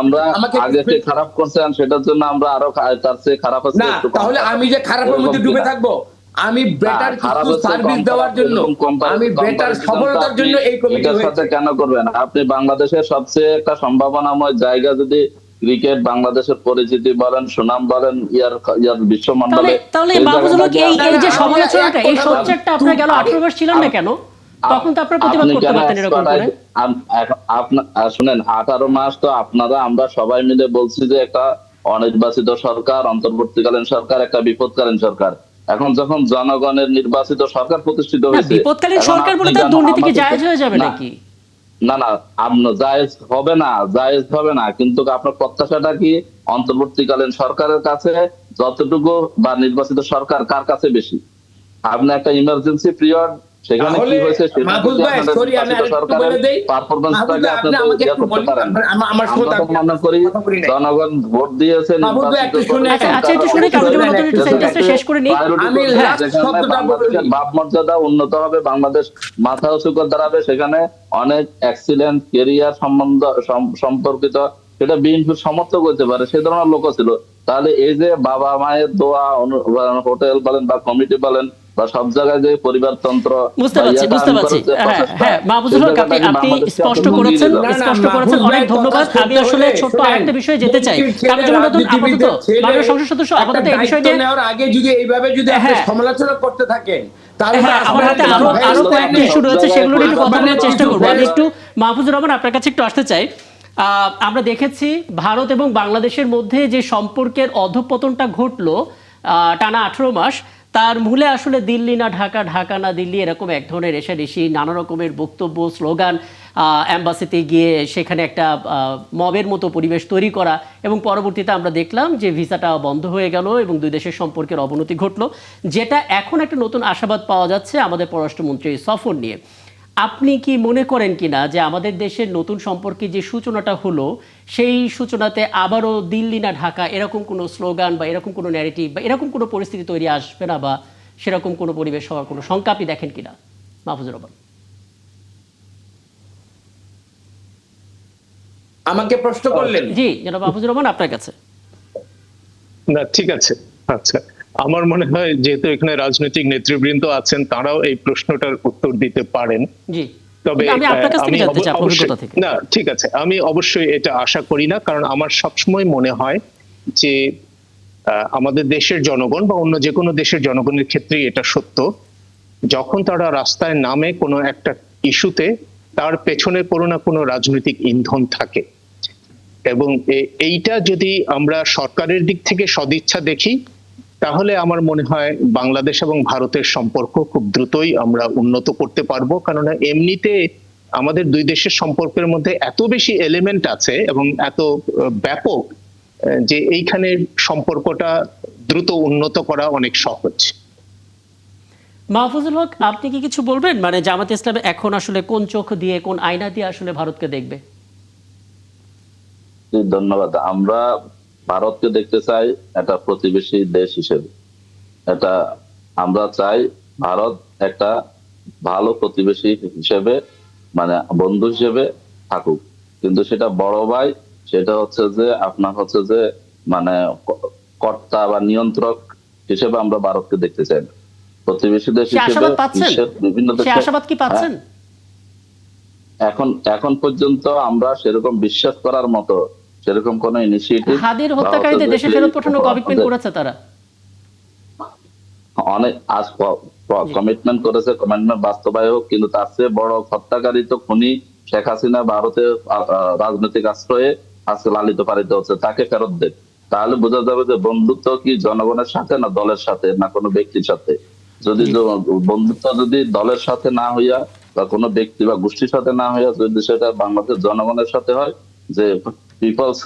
[SPEAKER 3] আমরা আগে যে খারাপ করছেন সেটার জন্য আমরা আরো তার চেয়ে খারাপ আছে।
[SPEAKER 5] না, তাহলে আমি যে খারাপের মধ্যে ডুবে থাকবো, আমি বেটার
[SPEAKER 3] খারাপ
[SPEAKER 5] কিছু
[SPEAKER 3] হচ্ছে,
[SPEAKER 5] সার্ভিস
[SPEAKER 3] কম
[SPEAKER 5] দেওয়ার
[SPEAKER 3] খারাপ,
[SPEAKER 5] জন্য,
[SPEAKER 3] এরকম
[SPEAKER 5] আমি বেটার
[SPEAKER 3] comparison
[SPEAKER 5] সফলতার
[SPEAKER 3] আপনি
[SPEAKER 5] জন্য এই কমিটি
[SPEAKER 3] এটার সাথে
[SPEAKER 5] হয়েছে।
[SPEAKER 3] কেন করবেন? আপনি বাংলাদেশের সবচেয়ে একটা সম্ভাবনাময় জায়গা, যদি ক্রিকেট বাংলাদেশের পরিচিতি বলেন, সুনাম বলেন, ইয়ার ইয়ার
[SPEAKER 1] তাহলে
[SPEAKER 3] বিশ্বমণ্ডলে,
[SPEAKER 1] তাহলে
[SPEAKER 3] সেই
[SPEAKER 1] মাহফুজুল হক,
[SPEAKER 3] জায়গাটাকে
[SPEAKER 1] এই
[SPEAKER 5] না,
[SPEAKER 1] এই
[SPEAKER 5] না,
[SPEAKER 1] যে
[SPEAKER 5] আমি
[SPEAKER 1] সমালোচনাটা,
[SPEAKER 5] এক
[SPEAKER 1] এই
[SPEAKER 5] কথা
[SPEAKER 1] সোচ্চারটা আপনারা গেল 18 মাস ছিলেন না কেন? তখন তো আপনারা প্রতিবাদ
[SPEAKER 3] আপনি
[SPEAKER 1] করতে
[SPEAKER 3] কেন
[SPEAKER 1] পারতেন এরকম করে।
[SPEAKER 3] আপনার শুনেন, 18 মাস তো আপনারা আমরা সবাই মিলে বলছি যে একটা অনির্বাচিত সরকার, অন্তর্বর্তীকালীন সরকার, একটা বিপদকালীন সরকার। এখন যখন জনগণের নির্বাচিত সরকার প্রতিষ্ঠিত
[SPEAKER 1] না,
[SPEAKER 3] হয়েছে,
[SPEAKER 1] বিপদকালীন
[SPEAKER 3] এখন
[SPEAKER 1] সরকার বলে
[SPEAKER 3] আপনি
[SPEAKER 1] তার
[SPEAKER 3] কেন
[SPEAKER 1] দুর্নীতি কি
[SPEAKER 3] আমাদেরকে-
[SPEAKER 1] জায়েজ হয়ে যাবে
[SPEAKER 3] না,
[SPEAKER 1] নাকি?
[SPEAKER 3] না না, আপনার জায়েজ হবে না, জায়েজ হবে না, কিন্তু আপনার প্রত্যাশাটা কি অন্তর্বর্তীকালীন সরকারের কাছে যতটুকু, বা নির্বাচিত সরকার কার কাছে বেশি? আপনি একটা ইমার্জেন্সি পিরিয়ড, সেখানে কি
[SPEAKER 5] তাহলে
[SPEAKER 3] হয়েছে সেটা
[SPEAKER 5] মাহফুজ
[SPEAKER 3] যদি
[SPEAKER 5] ভাই,
[SPEAKER 3] আপনাদের
[SPEAKER 5] সরি আমি
[SPEAKER 3] নির্বাচিত
[SPEAKER 5] আরেকটু
[SPEAKER 3] সরকারের
[SPEAKER 5] বলে দেই। মাহফুজ
[SPEAKER 3] পারফরমেন্সটাকে
[SPEAKER 5] ভাই,
[SPEAKER 3] আপনি
[SPEAKER 5] আপনি আমাকে
[SPEAKER 3] ইয়ে
[SPEAKER 5] একটু
[SPEAKER 3] করতে
[SPEAKER 5] বলেন,
[SPEAKER 3] পারেন।
[SPEAKER 5] আমার
[SPEAKER 3] আমরা
[SPEAKER 5] শ্রোতা,
[SPEAKER 3] তো মনে করি
[SPEAKER 5] কথা বলি নাই।
[SPEAKER 3] জনগণ ভোট দিয়েছে,
[SPEAKER 5] মাহফুজ ভাই,
[SPEAKER 3] নির্বাচিত
[SPEAKER 5] একটু শুনে
[SPEAKER 3] করেছে,
[SPEAKER 1] আচ্ছা, একটু
[SPEAKER 3] তারা
[SPEAKER 1] শুনে কারণ
[SPEAKER 3] অবশ্যই
[SPEAKER 1] মতো একটু সেন্টেন্সটা শেষ করে নিই।
[SPEAKER 3] priority
[SPEAKER 5] আমি
[SPEAKER 3] করবে,
[SPEAKER 5] last
[SPEAKER 3] যেখানে
[SPEAKER 5] শব্দটা
[SPEAKER 3] বাংলাদেশের
[SPEAKER 5] বলি।
[SPEAKER 3] ভাব মর্যাদা উন্নত হবে, বাংলাদেশ মাথা উঁচু করে দাঁড়াবে, সেখানে অনেক এক্সিলেন্ট কেরিয়ার সম্পর্কিত, সেটা বিএনপির সমর্থক হতে পারে, সে ধরনের লোক ছিল। তাহলে এই যে বাবা মায়ের দোয়া, হোটেল বলেন বা কমিটি বলেন, বা সব জায়গায় যে পরিবারতন্ত্র,
[SPEAKER 1] বুঝতে
[SPEAKER 3] বা
[SPEAKER 1] পারছি,
[SPEAKER 3] ইয়াটা
[SPEAKER 1] বুঝতে
[SPEAKER 3] আইন
[SPEAKER 1] পারছি।
[SPEAKER 3] করার যে
[SPEAKER 1] হ্যাঁ,
[SPEAKER 3] প্রচেষ্টা,
[SPEAKER 1] হ্যাঁ, মাহফুজুল
[SPEAKER 3] সেই
[SPEAKER 1] হক,
[SPEAKER 3] জায়গাটা কি
[SPEAKER 1] আপনি
[SPEAKER 3] বাংলাদেশকে
[SPEAKER 1] স্পষ্ট
[SPEAKER 3] এত
[SPEAKER 1] করেছেন,
[SPEAKER 3] এগিয়ে যাবে?
[SPEAKER 1] স্পষ্ট করেছেন, অনেক ধন্যবাদ। আমি আসলে ছোট্ট আরেকটা বিষয়ে যেতে চাই। কারণ যেমন নতুন আপাতত মাননীয় সংসদ সদস্য আপাতত এই বিষয় নিয়ে
[SPEAKER 5] নেওয়ার আগে যদি এইভাবে যদি আপনি
[SPEAKER 1] হ্যাঁ।
[SPEAKER 5] সমালোচনা করতে থাকেন, তাহলে
[SPEAKER 1] হ্যাঁ, আমার হাতে আরো কয়েকটা ইস্যু রয়েছে, সেগুলো নিয়ে একটু কথা বলার চেষ্টা করবো। আমি একটু মাহফুজুর রহমান আপনার কাছে একটু আসতে চাই। আমরা দেখেছি ভারত এবং বাংলাদেশের মধ্যে যে সম্পর্কের অধঃপতনটা ঘটলো টানা 18 মাস, তার মূলে আসলে দিল্লি না ঢাকা, ঢাকা না দিল্লি, এরকম এক ধরনের রেশারেশি, নানা রকমের বক্তব্য, স্লোগান, অ্যাম্বাসিতে গিয়ে সেখানে একটা মবের মতো পরিবেশ তৈরি করা, এবং পরবর্তীতে আমরা দেখলাম যে ভিসাটা বন্ধ হয়ে গেল এবং দুই দেশের সম্পর্কের অবনতি ঘটলো, যেটা এখন একটা নতুন আশাবাদ পাওয়া যাচ্ছে আমাদের পররাষ্ট্রমন্ত্রীর সফর নিয়ে। আপনি কি মনে করেন কিনা যে আমাদের দেশের নতুন সম্পর্কে যে সূচনাটা হলো, সেই সূচনাতে আবারও দিল্লি না ঢাকা এরকম কোনো স্লোগান বা এরকম কোনো ন্যারেটিভ বা এরকম কোনো পরিস্থিতি তৈরি আসবে না, বা সেরকম কোনো পরিবেশ হওয়ার কোনো শঙ্কা আপনি দেখেন কিনা, মাহফুজুর রহমান?
[SPEAKER 5] আমাকে প্রশ্ন করলেন।
[SPEAKER 1] জি জনাব মাহফুজুর রহমান, আপনার কাছে।
[SPEAKER 4] না, ঠিক আছে। আচ্ছা, আমার মনে হয় যেহেতু এখানে রাজনৈতিক নেতৃবৃন্দ আছেন, তারাও এই প্রশ্নটার উত্তর দিতে পারেন।
[SPEAKER 1] জি,
[SPEAKER 4] তবে
[SPEAKER 1] আমি আপনার কাছ থেকে জানতে চাই, আপনার অভিজ্ঞতা থেকে।
[SPEAKER 4] না, ঠিক আছে, আমি অবশ্যই এটা আশা করি না, কারণ আমার সবসময় মনে হয় যে আমাদের দেশের জনগণ বা অন্য যে কোনো দেশের জনগণের ক্ষেত্রেই এটা সত্য, যখন তারা রাস্তায় নামে কোনো একটা ইস্যুতে, তার পেছনে কোনো না কোনো রাজনৈতিক ইন্ধন থাকে, এবং এইটা যদি আমরা সরকারের দিক থেকে সদিচ্ছা দেখি, তাহলে আমার মনে হয় বাংলাদেশ এবং ভারতের সম্পর্ক খুব দ্রুতই আমরা উন্নত করতে পারবো। কেননা এমনিতে আমাদের দুই দেশের সম্পর্কের মধ্যে এত বেশি এলিমেন্ট আছে এবং এত ব্যাপক, যে এইখানে সম্পর্কটা দ্রুত উন্নত করা অনেক সহজ।
[SPEAKER 1] মাহফুজুল হক, আপনি কি কিছু বলবেন? মানে জামাত ইসলাম এখন আসলে কোন চোখ দিয়ে, কোন আয়না দিয়ে আসলে ভারতকে দেখবে?
[SPEAKER 3] ধন্যবাদ। আমরা ভারতকে দেখতে চাই একটা প্রতিবেশী দেশ হিসেবে। এটা আমরা চাই ভারত একটা ভালো প্রতিবেশী হিসেবে, মানে বন্ধু হিসেবে থাকুক, কিন্তু সেটা বড় ভাই, সেটা হচ্ছে যে আপনার হচ্ছে যে মানে কর্তা বা নিয়ন্ত্রক হিসেবে আমরা ভারতকে দেখতে চাই না। প্রতিবেশী দেশ
[SPEAKER 1] সে
[SPEAKER 3] হিসেবে
[SPEAKER 1] আশাবাদ পাচ্ছেন?
[SPEAKER 3] বিশ্বের বিভিন্ন
[SPEAKER 1] সে
[SPEAKER 3] দেশে
[SPEAKER 1] আশাবাদ কি পাচ্ছেন?
[SPEAKER 3] এখন পর্যন্ত আমরা সেরকম বিশ্বাস করার মতো সেরকম কোন ইনিশিয়েটিভ,
[SPEAKER 1] হাদির হত্যাকারীদের দেশে ফেরত পাঠানোর কমিটমেন্ট করেছে তারা?
[SPEAKER 3] অনেক আজ কমিটমেন্ট করেছে, কমিটমেন্ট বাস্তবায়ন হোক, কিন্তু তার চেয়ে বড় হত্যাকারী তো খুনি শেখ হাসিনা ভারতের রাজনৈতিক আশ্রয়ে আজকে লালিত পালিত হচ্ছে, তাকে ফেরত দেন। তাহলে বোঝা যাবে যে বন্ধুত্ব কি জনগণের সাথে, না দলের সাথে, না কোনো ব্যক্তির সাথে। যদি বন্ধুত্ব যদি দলের সাথে না হইয়া বা কোনো ব্যক্তি বা গোষ্ঠীর সাথে না হইয়া যদি সেটা বাংলাদেশের জনগণের সাথে হয়, যে পিপলস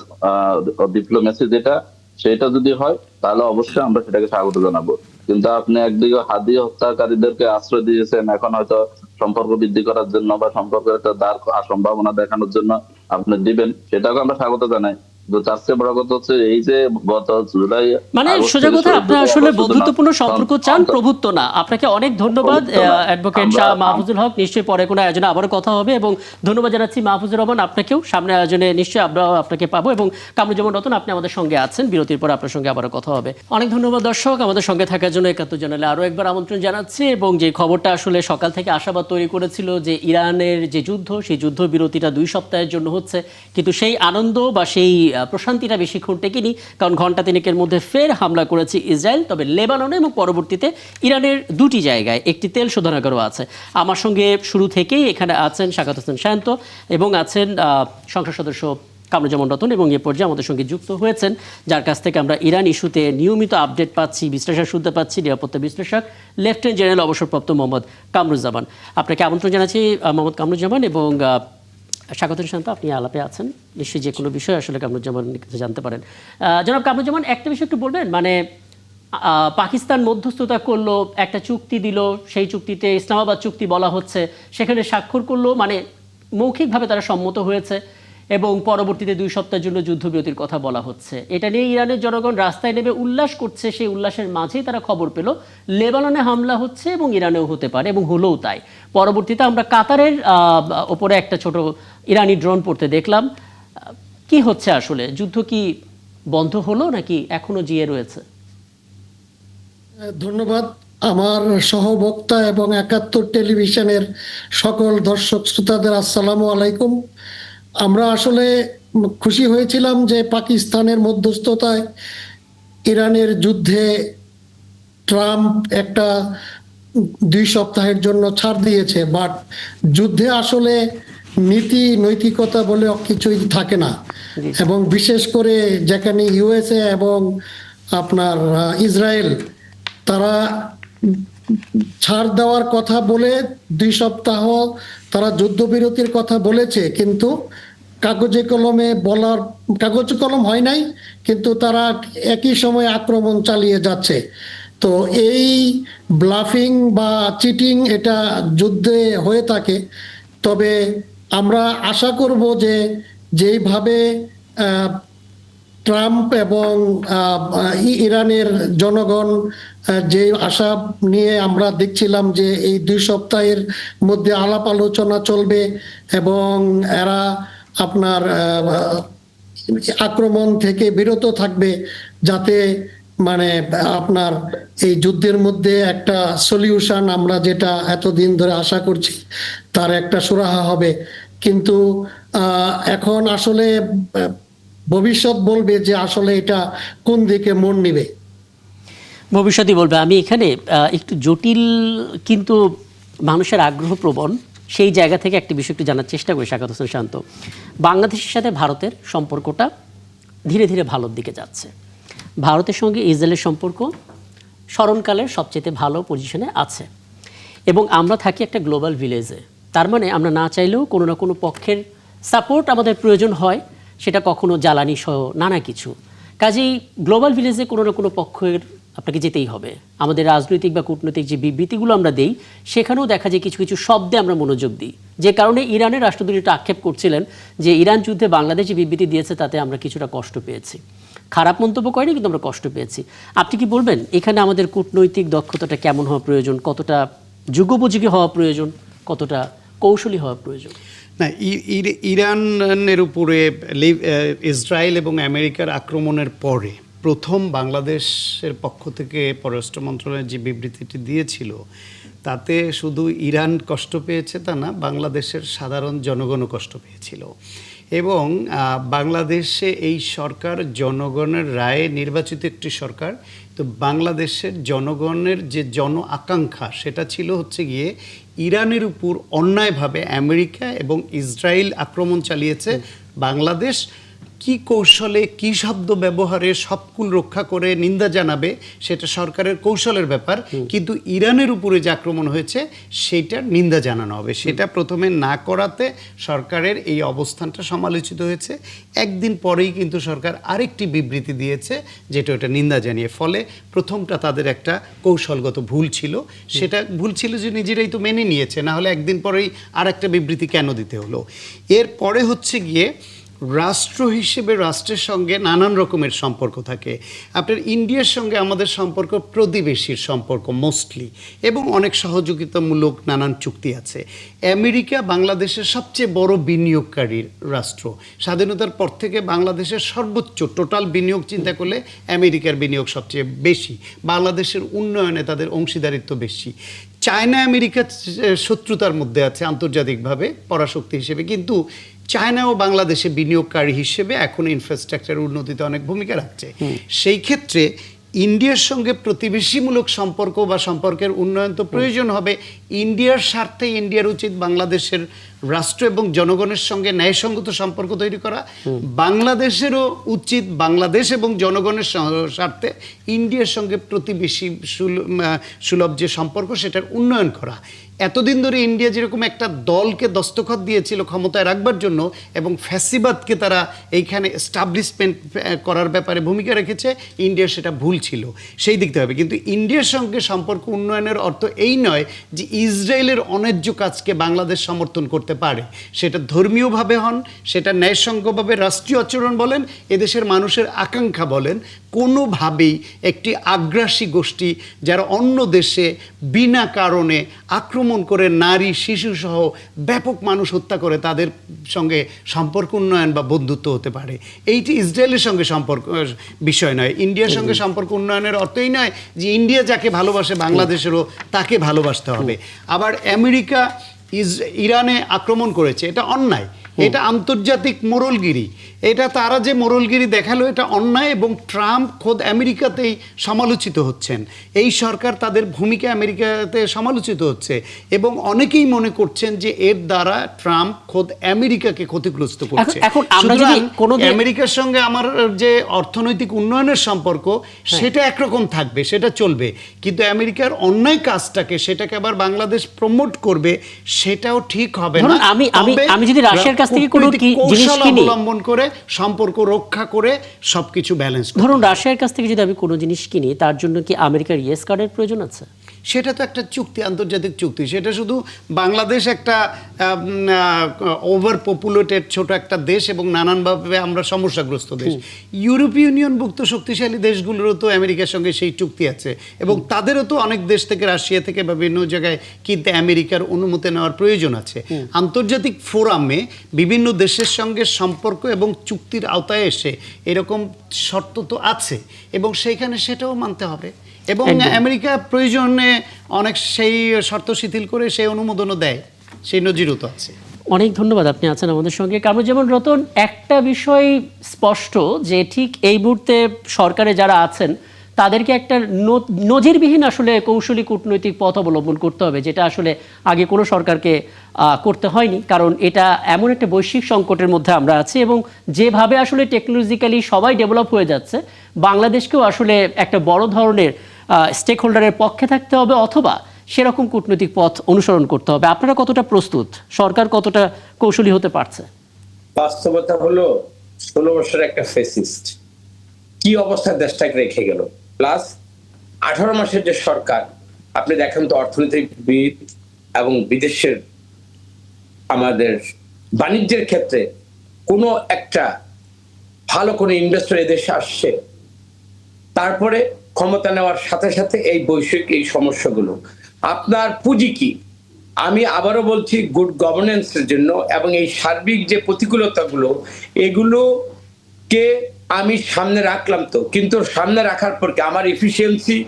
[SPEAKER 3] ডিপ্লোমেসি যেটা, সেটা যদি হয়, তাহলে অবশ্যই আমরা সেটাকে স্বাগত জানাবো। কিন্তু আপনি একদিকে হাদি হত্যাকারীদেরকে আশ্রয় দিয়েছেন, এখন হয়তো সম্পর্ক বৃদ্ধি করার জন্য বা সম্পর্কের একটা দ্বার সম্ভাবনা দেখানোর জন্য আপনি দিবেন, সেটাকে আমরা স্বাগত জানাই। কিন্তু তার চেয়ে বড় কথা হচ্ছে এই যে গত জুলাই
[SPEAKER 1] মানে
[SPEAKER 3] আগস্ট
[SPEAKER 1] সোজা
[SPEAKER 3] থেকে
[SPEAKER 1] কথা,
[SPEAKER 3] শুরু
[SPEAKER 1] আপনার
[SPEAKER 3] করে
[SPEAKER 1] আসলে
[SPEAKER 3] আমরা শুধু
[SPEAKER 1] বন্ধুত্বপূর্ণ সম্পর্ক চান,
[SPEAKER 3] অন্তর-
[SPEAKER 1] প্রভুত্ব না। আপনাকে অনেক ধন্যবাদ
[SPEAKER 3] প্রভুত্ব না।
[SPEAKER 1] অ্যাডভোকেট
[SPEAKER 3] আমরা-
[SPEAKER 1] শাহ মাহফুজুল হক। নিশ্চয়ই পরে কোনো আয়োজনে আবারও কথা হবে, এবং ধন্যবাদ জানাচ্ছি মাহফুজুর রহমান আপনাকেও। সামনে আয়োজনে নিশ্চয়ই আমরা আপনাকে পাবো, এবং কামরুজ্জামান রতন আপনি আমাদের সঙ্গে আছেন, বিরতির পর আপনার সঙ্গে আবারও কথা হবে। অনেক ধন্যবাদ দর্শক, আমাদের সঙ্গে থাকার জন্য ৭১ চ্যানেলে আরও একবার আমন্ত্রণ জানাচ্ছি। এবং যে খবরটা আসলে সকাল থেকে আশাবাদ তৈরি করেছিল যে ইরানের যে যুদ্ধ, সেই যুদ্ধ বিরতিটা 2 সপ্তাহের জন্য হচ্ছে, কিন্তু সেই আনন্দ বা সেই প্রশান্তিটা বেশিক্ষণ টেকেনি, কারণ ঘন্টা তিনেকের মধ্যে ফের হামলা করেছে ইসরায়েল, তবে লেবাননে এবং পরবর্তীতে ইরানের 2টি জায়গায়, একটি তেল শোধনাগারও আছে। আমার সঙ্গে শুরু থেকেই এখানে আছেন সাকাত হোসেন শান্ত এবং আছেন সংসদ সদস্য কামরুজ্জামান রতন, এবং এ পর্যায়ে আমাদের সঙ্গে যুক্ত হয়েছেন, যার কাছ থেকে আমরা ইরান ইস্যুতে নিয়মিত আপডেট পাচ্ছি, বিশ্লেষণ শুনতে পাচ্ছি, নিরাপত্তা বিশ্লেষক লেফটেন্যান্ট জেনারেল অবসরপ্রাপ্ত মোহাম্মদ কামরুজ্জামান। আপনাকে আমন্ত্রণ জানাচ্ছি মোহাম্মদ কামরুজ্জামান, এবং স্বাগত শান্ত, আপনি আলাপে আছেন, নিশ্চয়ই যে কোনো বিষয় আসলে কামরুজ্জামান কাছে জানতে পারেন। জনাব কামরুজ্জামান, একটা বিষয় একটু বলবেন, মানে পাকিস্তান মধ্যস্থতা করলো, একটা চুক্তি দিল, সেই চুক্তিতে ইসলামাবাদ চুক্তি বলা হচ্ছে, সেখানে স্বাক্ষর করলো, মানে মৌখিকভাবে তারা সম্মত হয়েছে, এবং পরবর্তীতে 2 সপ্তাহের জন্য যুদ্ধবিরতির কথা বলা হচ্ছে। এটা নিয়ে ইরানের জনগণ রাস্তায় নেমে উল্লাস করছে, সেই উল্লাসের মাঝেই তারা খবর পেল লেবাননে হামলা হচ্ছে, এবং ইরানেও হতে পারে, এবং হলোও তাই। পরবর্তীতে আমরা কাতারের ওপরে একটা ছোট ইরানি ড্রোন পড়তে দেখলাম। কি হচ্ছে আসলে? যুদ্ধ কি বন্ধ হলো নাকি এখনো জিয়ে রয়েছে?
[SPEAKER 6] ধন্যবাদ আমার সহবক্তা এবং ৭১ টেলিভিশনের সকল দর্শক শ্রোতাদের, আসসালামু আলাইকুম। আমরা আসলে খুশি হয়েছিলাম যে পাকিস্তানের মধ্যস্থতায় ইরানের যুদ্ধে ট্রাম্প একটা 2 সপ্তাহের জন্য ছাড় দিয়েছে, বাট যুদ্ধে আসলে নীতি নৈতিকতা বলে কিছুই থাকে না, এবং বিশেষ করে যেখানে ইউএসএ এবং আপনার ইসরায়েল তারা ছাড় দেওয়ার কথা বলে 2 সপ্তাহ তারা যুদ্ধবিরতির কথা বলেছে, কিন্তু কাগজে কলম হয় নাই, কিন্তু তারা একই সময় আক্রমণ চালিয়ে যাচ্ছে। তো এই ব্লাফিং বা চিটিং এটা যুদ্ধে হয়ে থাকে। তবে আমরা আশা করব যে যেইভাবে ট্রাম্প এবং ইরানের জনগণ যে আশা নিয়ে আমরা দেখছিলাম যে এই 2 সপ্তাহের মধ্যে আলাপ আলোচনা চলবে এবং এরা আপনার আক্রমণ থেকে বিরত থাকবে, যাতে মানে আপনার এই যুদ্ধের মধ্যে একটা সলিউশন, আমরা যেটা এতদিন ধরে আশা করছি তার একটা সুরাহা হবে। কিন্তু এখন আসলে ভবিষ্যৎ বলবে যে আসলে এটা কোন দিকে মোড় নিবে।
[SPEAKER 1] ভবিষ্যতই বলবে। আমি এখানে একটু জটিল কিন্তু মানুষের আগ্রহপ্রবণ সেই জায়গা থেকে একটা বিষয় একটু জানার চেষ্টা করি। সাকাত হোসেন শান্ত, বাংলাদেশের সাথে ভারতের সম্পর্কটা ধীরে ধীরে ভালোর দিকে যাচ্ছে। ভারতের সঙ্গে ইসরায়েলের সম্পর্ক স্মরণকালের সবচেয়ে ভালো পজিশনে আছে, এবং আমরা থাকি একটা গ্লোবাল ভিলেজে। তার মানে আমরা না চাইলেও কোনো না কোনো পক্ষের সাপোর্ট আমাদের প্রয়োজন হয়, সেটা কখনো জ্বালানি সহ নানা কিছু। কাজেই গ্লোবাল ভিলেজে কোনো না কোনো পক্ষের আপনাকে যেতেই হবে। আমাদের রাজনৈতিক বা কূটনৈতিক যে বিবৃতিগুলো আমরা দেই, সেখানেও দেখা যায় কিছু কিছু শব্দে আমরা মনোযোগ দিই, যে কারণে ইরানের রাষ্ট্রদূত এটা আক্ষেপ করছিলেন যে ইরান যুদ্ধে বাংলাদেশ যে বিবৃতি দিয়েছে তাতে আমরা কিছুটা কষ্ট পেয়েছি। খারাপ মন্তব্য করেনি, কিন্তু আমরা কষ্ট পেয়েছি। আপনি কি বলবেন এখানে আমাদের কূটনৈতিক দক্ষতাটা কেমন হওয়া প্রয়োজন, কতটা যুগোপযোগী হওয়া প্রয়োজন, কতটা কৌশলী হওয়া প্রয়োজন?
[SPEAKER 2] না, ইরানের উপরে ইসরায়েল এবং আমেরিকার আক্রমণের পরে প্রথম বাংলাদেশের পক্ষ থেকে পররাষ্ট্র মন্ত্রণালয় যে বিবৃতিটি দিয়েছিল, তাতে শুধু ইরান কষ্ট পেয়েছে তা না, বাংলাদেশের সাধারণ জনগণও কষ্ট পেয়েছিল। এবং বাংলাদেশে এই সরকার জনগণের রায়ে নির্বাচিত একটি সরকার, তো বাংলাদেশের জনগণের যে জন আকাঙ্ক্ষা সেটা ছিল হচ্ছে গিয়ে ইরানের উপর অন্যায়ভাবে আমেরিকা এবং ইসরায়েল আক্রমণ চালিয়েছে, বাংলাদেশ কি কৌশলে কি শব্দ ব্যবহারে সবকুল রক্ষা করে নিন্দা জানাবে সেটা সরকারের কৌশলের ব্যাপার, কিন্তু ইরানের উপরে যে আক্রমণ হয়েছে সেটার নিন্দা জানানো হবে। সেটা প্রথমে না করাতে সরকারের এই অবস্থানটা সমালোচিত হয়েছে। একদিন পরেই কিন্তু সরকার আরেকটি বিবৃতি দিয়েছে যেটা ওটা নিন্দা জানিয়ে, ফলে প্রথমটা তাদের একটা কৌশলগত ভুল ছিল। সেটা ভুল ছিল যে নিজেরাই তো মেনে নিয়েছে, না হলে একদিন পরেই আর একটা বিবৃতি কেন দিতে হলো। এরপরে হচ্ছে গিয়ে রাষ্ট্র হিসেবে রাষ্ট্রের সঙ্গে নানান রকমের সম্পর্ক থাকে। আপনার ইন্ডিয়ার সঙ্গে আমাদের সম্পর্ক প্রতিবেশীর সম্পর্ক মোস্টলি, এবং অনেক সহযোগিতামূলক নানান চুক্তি আছে। আমেরিকা বাংলাদেশের সবচেয়ে বড় বিনিয়োগকারীর রাষ্ট্র। স্বাধীনতার পর থেকে বাংলাদেশের সর্বোচ্চ টোটাল বিনিয়োগ চিন্তা করলে আমেরিকার বিনিয়োগ সবচেয়ে বেশি, বাংলাদেশের উন্নয়নে তাদের অংশীদারিত্ব বেশি। চায়না আমেরিকা শত্রুতার মধ্যে আছে আন্তর্জাতিকভাবে পরাশক্তি হিসেবে, কিন্তু চায়না ও বাংলাদেশে বিনিয়োগকারী হিসেবে এখন ইনফ্রাস্ট্রাকচার উন্নতিতে অনেক ভূমিকা রাখছে। সেই ক্ষেত্রে ইন্ডিয়ার সঙ্গে প্রতিবেশীমূলক সম্পর্ক বা সম্পর্কের উন্নয়ন তো প্রয়োজন হবে। ইন্ডিয়ার স্বার্থে ইন্ডিয়ার উচিত বাংলাদেশের রাষ্ট্র এবং জনগণের সঙ্গে ন্যায়সঙ্গত সম্পর্ক তৈরি করা। বাংলাদেশেরও উচিত বাংলাদেশ এবং জনগণের স্বার্থে ইন্ডিয়ার সঙ্গে প্রতিবেশী সুলভ যে সম্পর্ক সেটার উন্নয়ন করা। এতদিন ধরে ইন্ডিয়া যেরকম একটা দলকে দস্তখত দিয়েছিল ক্ষমতায় রাখবার জন্য এবং ফ্যাসিবাদকে তারা এইখানে এস্টাবলিশমেন্ট করার ব্যাপারে ভূমিকা রেখেছে, ইন্ডিয়ার সেটা ভুল ছিল, সেই দিকতে হবে। কিন্তু ইন্ডিয়ার সঙ্গে সম্পর্ক উন্নয়নের অর্থ এই নয় যে ইসরায়েলের অন্যায্য কাজকে বাংলাদেশ সমর্থন করতে পারে, সেটা ধর্মীয়ভাবে হন, সেটা ন্যায়সঙ্গতভাবে রাষ্ট্রীয় আচরণ বলেন, এদেশের মানুষের আকাঙ্ক্ষা বলেন, কোনোভাবেই একটি আগ্রাসী গোষ্ঠী যারা অন্য দেশে বিনা কারণে আক্রমণ করে নারী শিশুসহ ব্যাপক মানুষ হত্যা করে তাদের সঙ্গে সম্পর্ক উন্নয়ন বা বন্ধুত্ব হতে পারে। এইটি ইসরায়েলের সঙ্গে সম্পর্ক বিষয় নয়। ইন্ডিয়ার সঙ্গে সম্পর্ক উন্নয়নের অর্থই নয় যে ইন্ডিয়া যাকে ভালোবাসে বাংলাদেশেরও তাকে ভালোবাসতে হবে। আবার আমেরিকা ইরানে আক্রমণ করেছে, এটা অন্যায়, এটা আন্তর্জাতিক মোড়লগিরি। এটা তারা যে মোড়লগিরি দেখালো এটা অন্যায়, এবং ট্রাম্প খোদ আমেরিকাতেই সমালোচিত হচ্ছেন। এই সরকার তাদের ভূমিকা আমেরিকাতে সমালোচিত হচ্ছে, এবং অনেকেই মনে করছেন যে এর দ্বারা ট্রাম্প খোদ আমেরিকাকে ক্ষতিগ্রস্ত করছে। সুতরাং আমেরিকার সঙ্গে আমার যে অর্থনৈতিক উন্নয়নের সম্পর্ক সেটা একরকম থাকবে, সেটা চলবে, কিন্তু আমেরিকার অন্যায় কাজটাকে সেটাকে আবার বাংলাদেশ প্রমোট করবে, সেটাও ঠিক হবে না।
[SPEAKER 1] আমি যদি রাশিয়ার কাছ থেকে কোনো জিনিস কিনি,
[SPEAKER 2] অবলম্বন করে সম্পর্ক রক্ষা করে সবকিছু ব্যালেন্স,
[SPEAKER 1] ধরুন রাশিয়ার কাছ থেকে যদি আমি কোনো জিনিস কিনি, তার জন্য কি আমেরিকার ইয়েস কার্ডের প্রয়োজন আছে?
[SPEAKER 2] সেটা তো একটা চুক্তি, আন্তর্জাতিক চুক্তি। সেটা শুধু বাংলাদেশ একটা ওভার পপুলেটেড ছোট একটা দেশ এবং নানানভাবে আমরা সমস্যাগ্রস্ত দেশ। ইউরোপীয় ইউনিয়নভুক্ত শক্তিশালী দেশগুলোরও তো আমেরিকার সঙ্গে সেই চুক্তি আছে, এবং তাদেরও তো অনেক দেশ থেকে, রাশিয়া থেকে বা বিভিন্ন জায়গায় কিনতে আমেরিকার অনুমতি নেওয়ার প্রয়োজন আছে। আন্তর্জাতিক ফোরামে বিভিন্ন দেশের সঙ্গে সম্পর্ক এবং চুক্তির আওতায় এসে এরকম শর্ত তো আছে, এবং সেইখানে সেটাও মানতে হবে। এবং আমেরিকা প্রয়োজনে অনেক সেই শর্ত শিথিল করে সেই অনুমোদনও দেয়, সেই নজিরও তো আছে।
[SPEAKER 1] অনেক ধন্যবাদ, আপনি আছেন আমাদের সঙ্গে। কামরুজ্জামান রতন, একটা বিষয় স্পষ্ট যে ঠিক এই মুহূর্তে সরকারে যারা আছেন তাদেরকে একটা নজিরবিহীন আসলে কৌশলী কূটনৈতিক পথ অবলম্বন করতে হবে, যেটা আসলে আগে কোনো সরকারকে করতে হয়নি। কারণ এটা এমন একটা বৈশ্বিক সংকটের মধ্যে আমরা আছি, এবং যেভাবে আসলে টেকনোলজিক্যালি সবাই ডেভেলপ হয়ে যাচ্ছে, বাংলাদেশকেও আসলে একটা বড় ধরনের স্টেক হোল্ডারের পক্ষে থাকতে হবে, অথবা সেরকম কূটনৈতিক পথ অনুসরণ করতে হবে। আপনারা কতটা প্রস্তুত? সরকার কতটা কৌশলী হতে পারছে?
[SPEAKER 5] বাস্তবতা হলো 16 বছর একটা ফেসিস্ট কি অবস্থায় দেশটাকে রেখে গেল, প্লাস 18 মাসের যে সরকার, আপনি দেখেন তো অর্থনীতিবিদ এবং বিদেশের আমাদের বাণিজ্যের ক্ষেত্রে কোনো একটা ভালো কোনো ইনভেস্টর এদেশে আসছে, তারপরে ক্ষমতা নেওয়ার সাথে সাথে এই বৈশ্বিক এই সমস্যাগুলো, আপনার পুঁজি কি? আমি আবারও বলছি, গুড গভর্নেন্সের জন্য এবং এই সার্বিক যে প্রতিকূলতাগুলো, এগুলোকে আমি সামনে রাখলাম তো, কিন্তু সামনে রাখার পর কি আমার এফিসিয়েন্সি,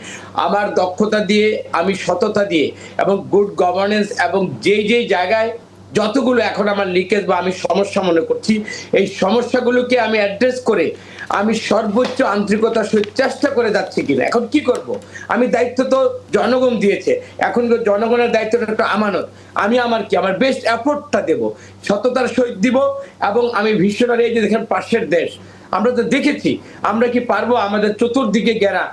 [SPEAKER 5] আমার দক্ষতা দিয়ে, আমি সততা দিয়ে এবং গুড গভর্নেন্স এবং যেই জায়গায় যতগুলো এখন আমার লিকেজ বা আমি সমস্যা মনে করছি, এই সমস্যাগুলোকে আমি অ্যাড্রেস করে আমি সর্বোচ্চ আন্তরিকতার সহিত চেষ্টা করে যাচ্ছি কিনা। এখন কি করব? আমি দায়িত্ব তো জনগণ দিয়েছে, এখন জনগণের দায়িত্বটা একটা আমানত। আমি আমার বেস্ট এফোর্টটা দেব, সততার সহিত দিব, এবং আমি ভিশনারি, এই যে দেখেন পাশের দেশ, আমরা তো দেখেছি আমরা কি পারবো আমাদের চতুর্দিকে ঘেরা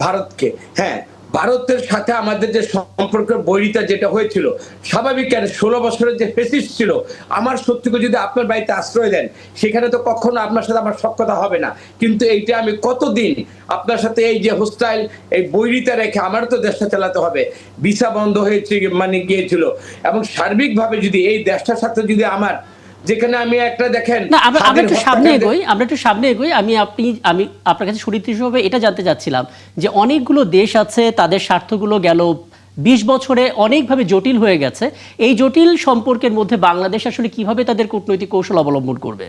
[SPEAKER 5] ভারতকে। হ্যাঁ, ভারতের সাথে আমাদের যে সম্পর্কের বৈরিতা যেটা হয়েছিল, স্বাভাবিক, কেন 16 বছরের যে ফেসিস্ট ছিল, আমার শত্রুকে যদি আপনার বাড়িতে আশ্রয় দেন, সেখানে তো কখনো আপনার সাথে আমার সখ্যতা হবে না। কিন্তু এইটা আমি কতদিন আপনার সাথে এই যে হোস্টাইল, এই বৈরিতা রেখে আমার তো দেশটা চালাতে হবে। ভিসা বন্ধ হয়েছে গিয়েছিল, এবং সার্বিকভাবে যদি এই দেশটার সাথে যদি আমার যেখানে আমি একটা দেখেন
[SPEAKER 1] না আমরা
[SPEAKER 5] তাদের
[SPEAKER 1] একটু সামনে
[SPEAKER 5] হত্যাকাণ্ডে-
[SPEAKER 1] এগোই আমি আপনার কাছে সুদীপ্ত হিসেবে এটা জানতে চাচ্ছিলাম যে অনেকগুলো দেশ আছে তাদের স্বার্থগুলো গেল 20 বছরে অনেকভাবে জটিল হয়ে গেছে, এই জটিল সম্পর্কের মধ্যে বাংলাদেশ আসলে কিভাবে তাদের কূটনৈতিক কৌশল অবলম্বন করবে?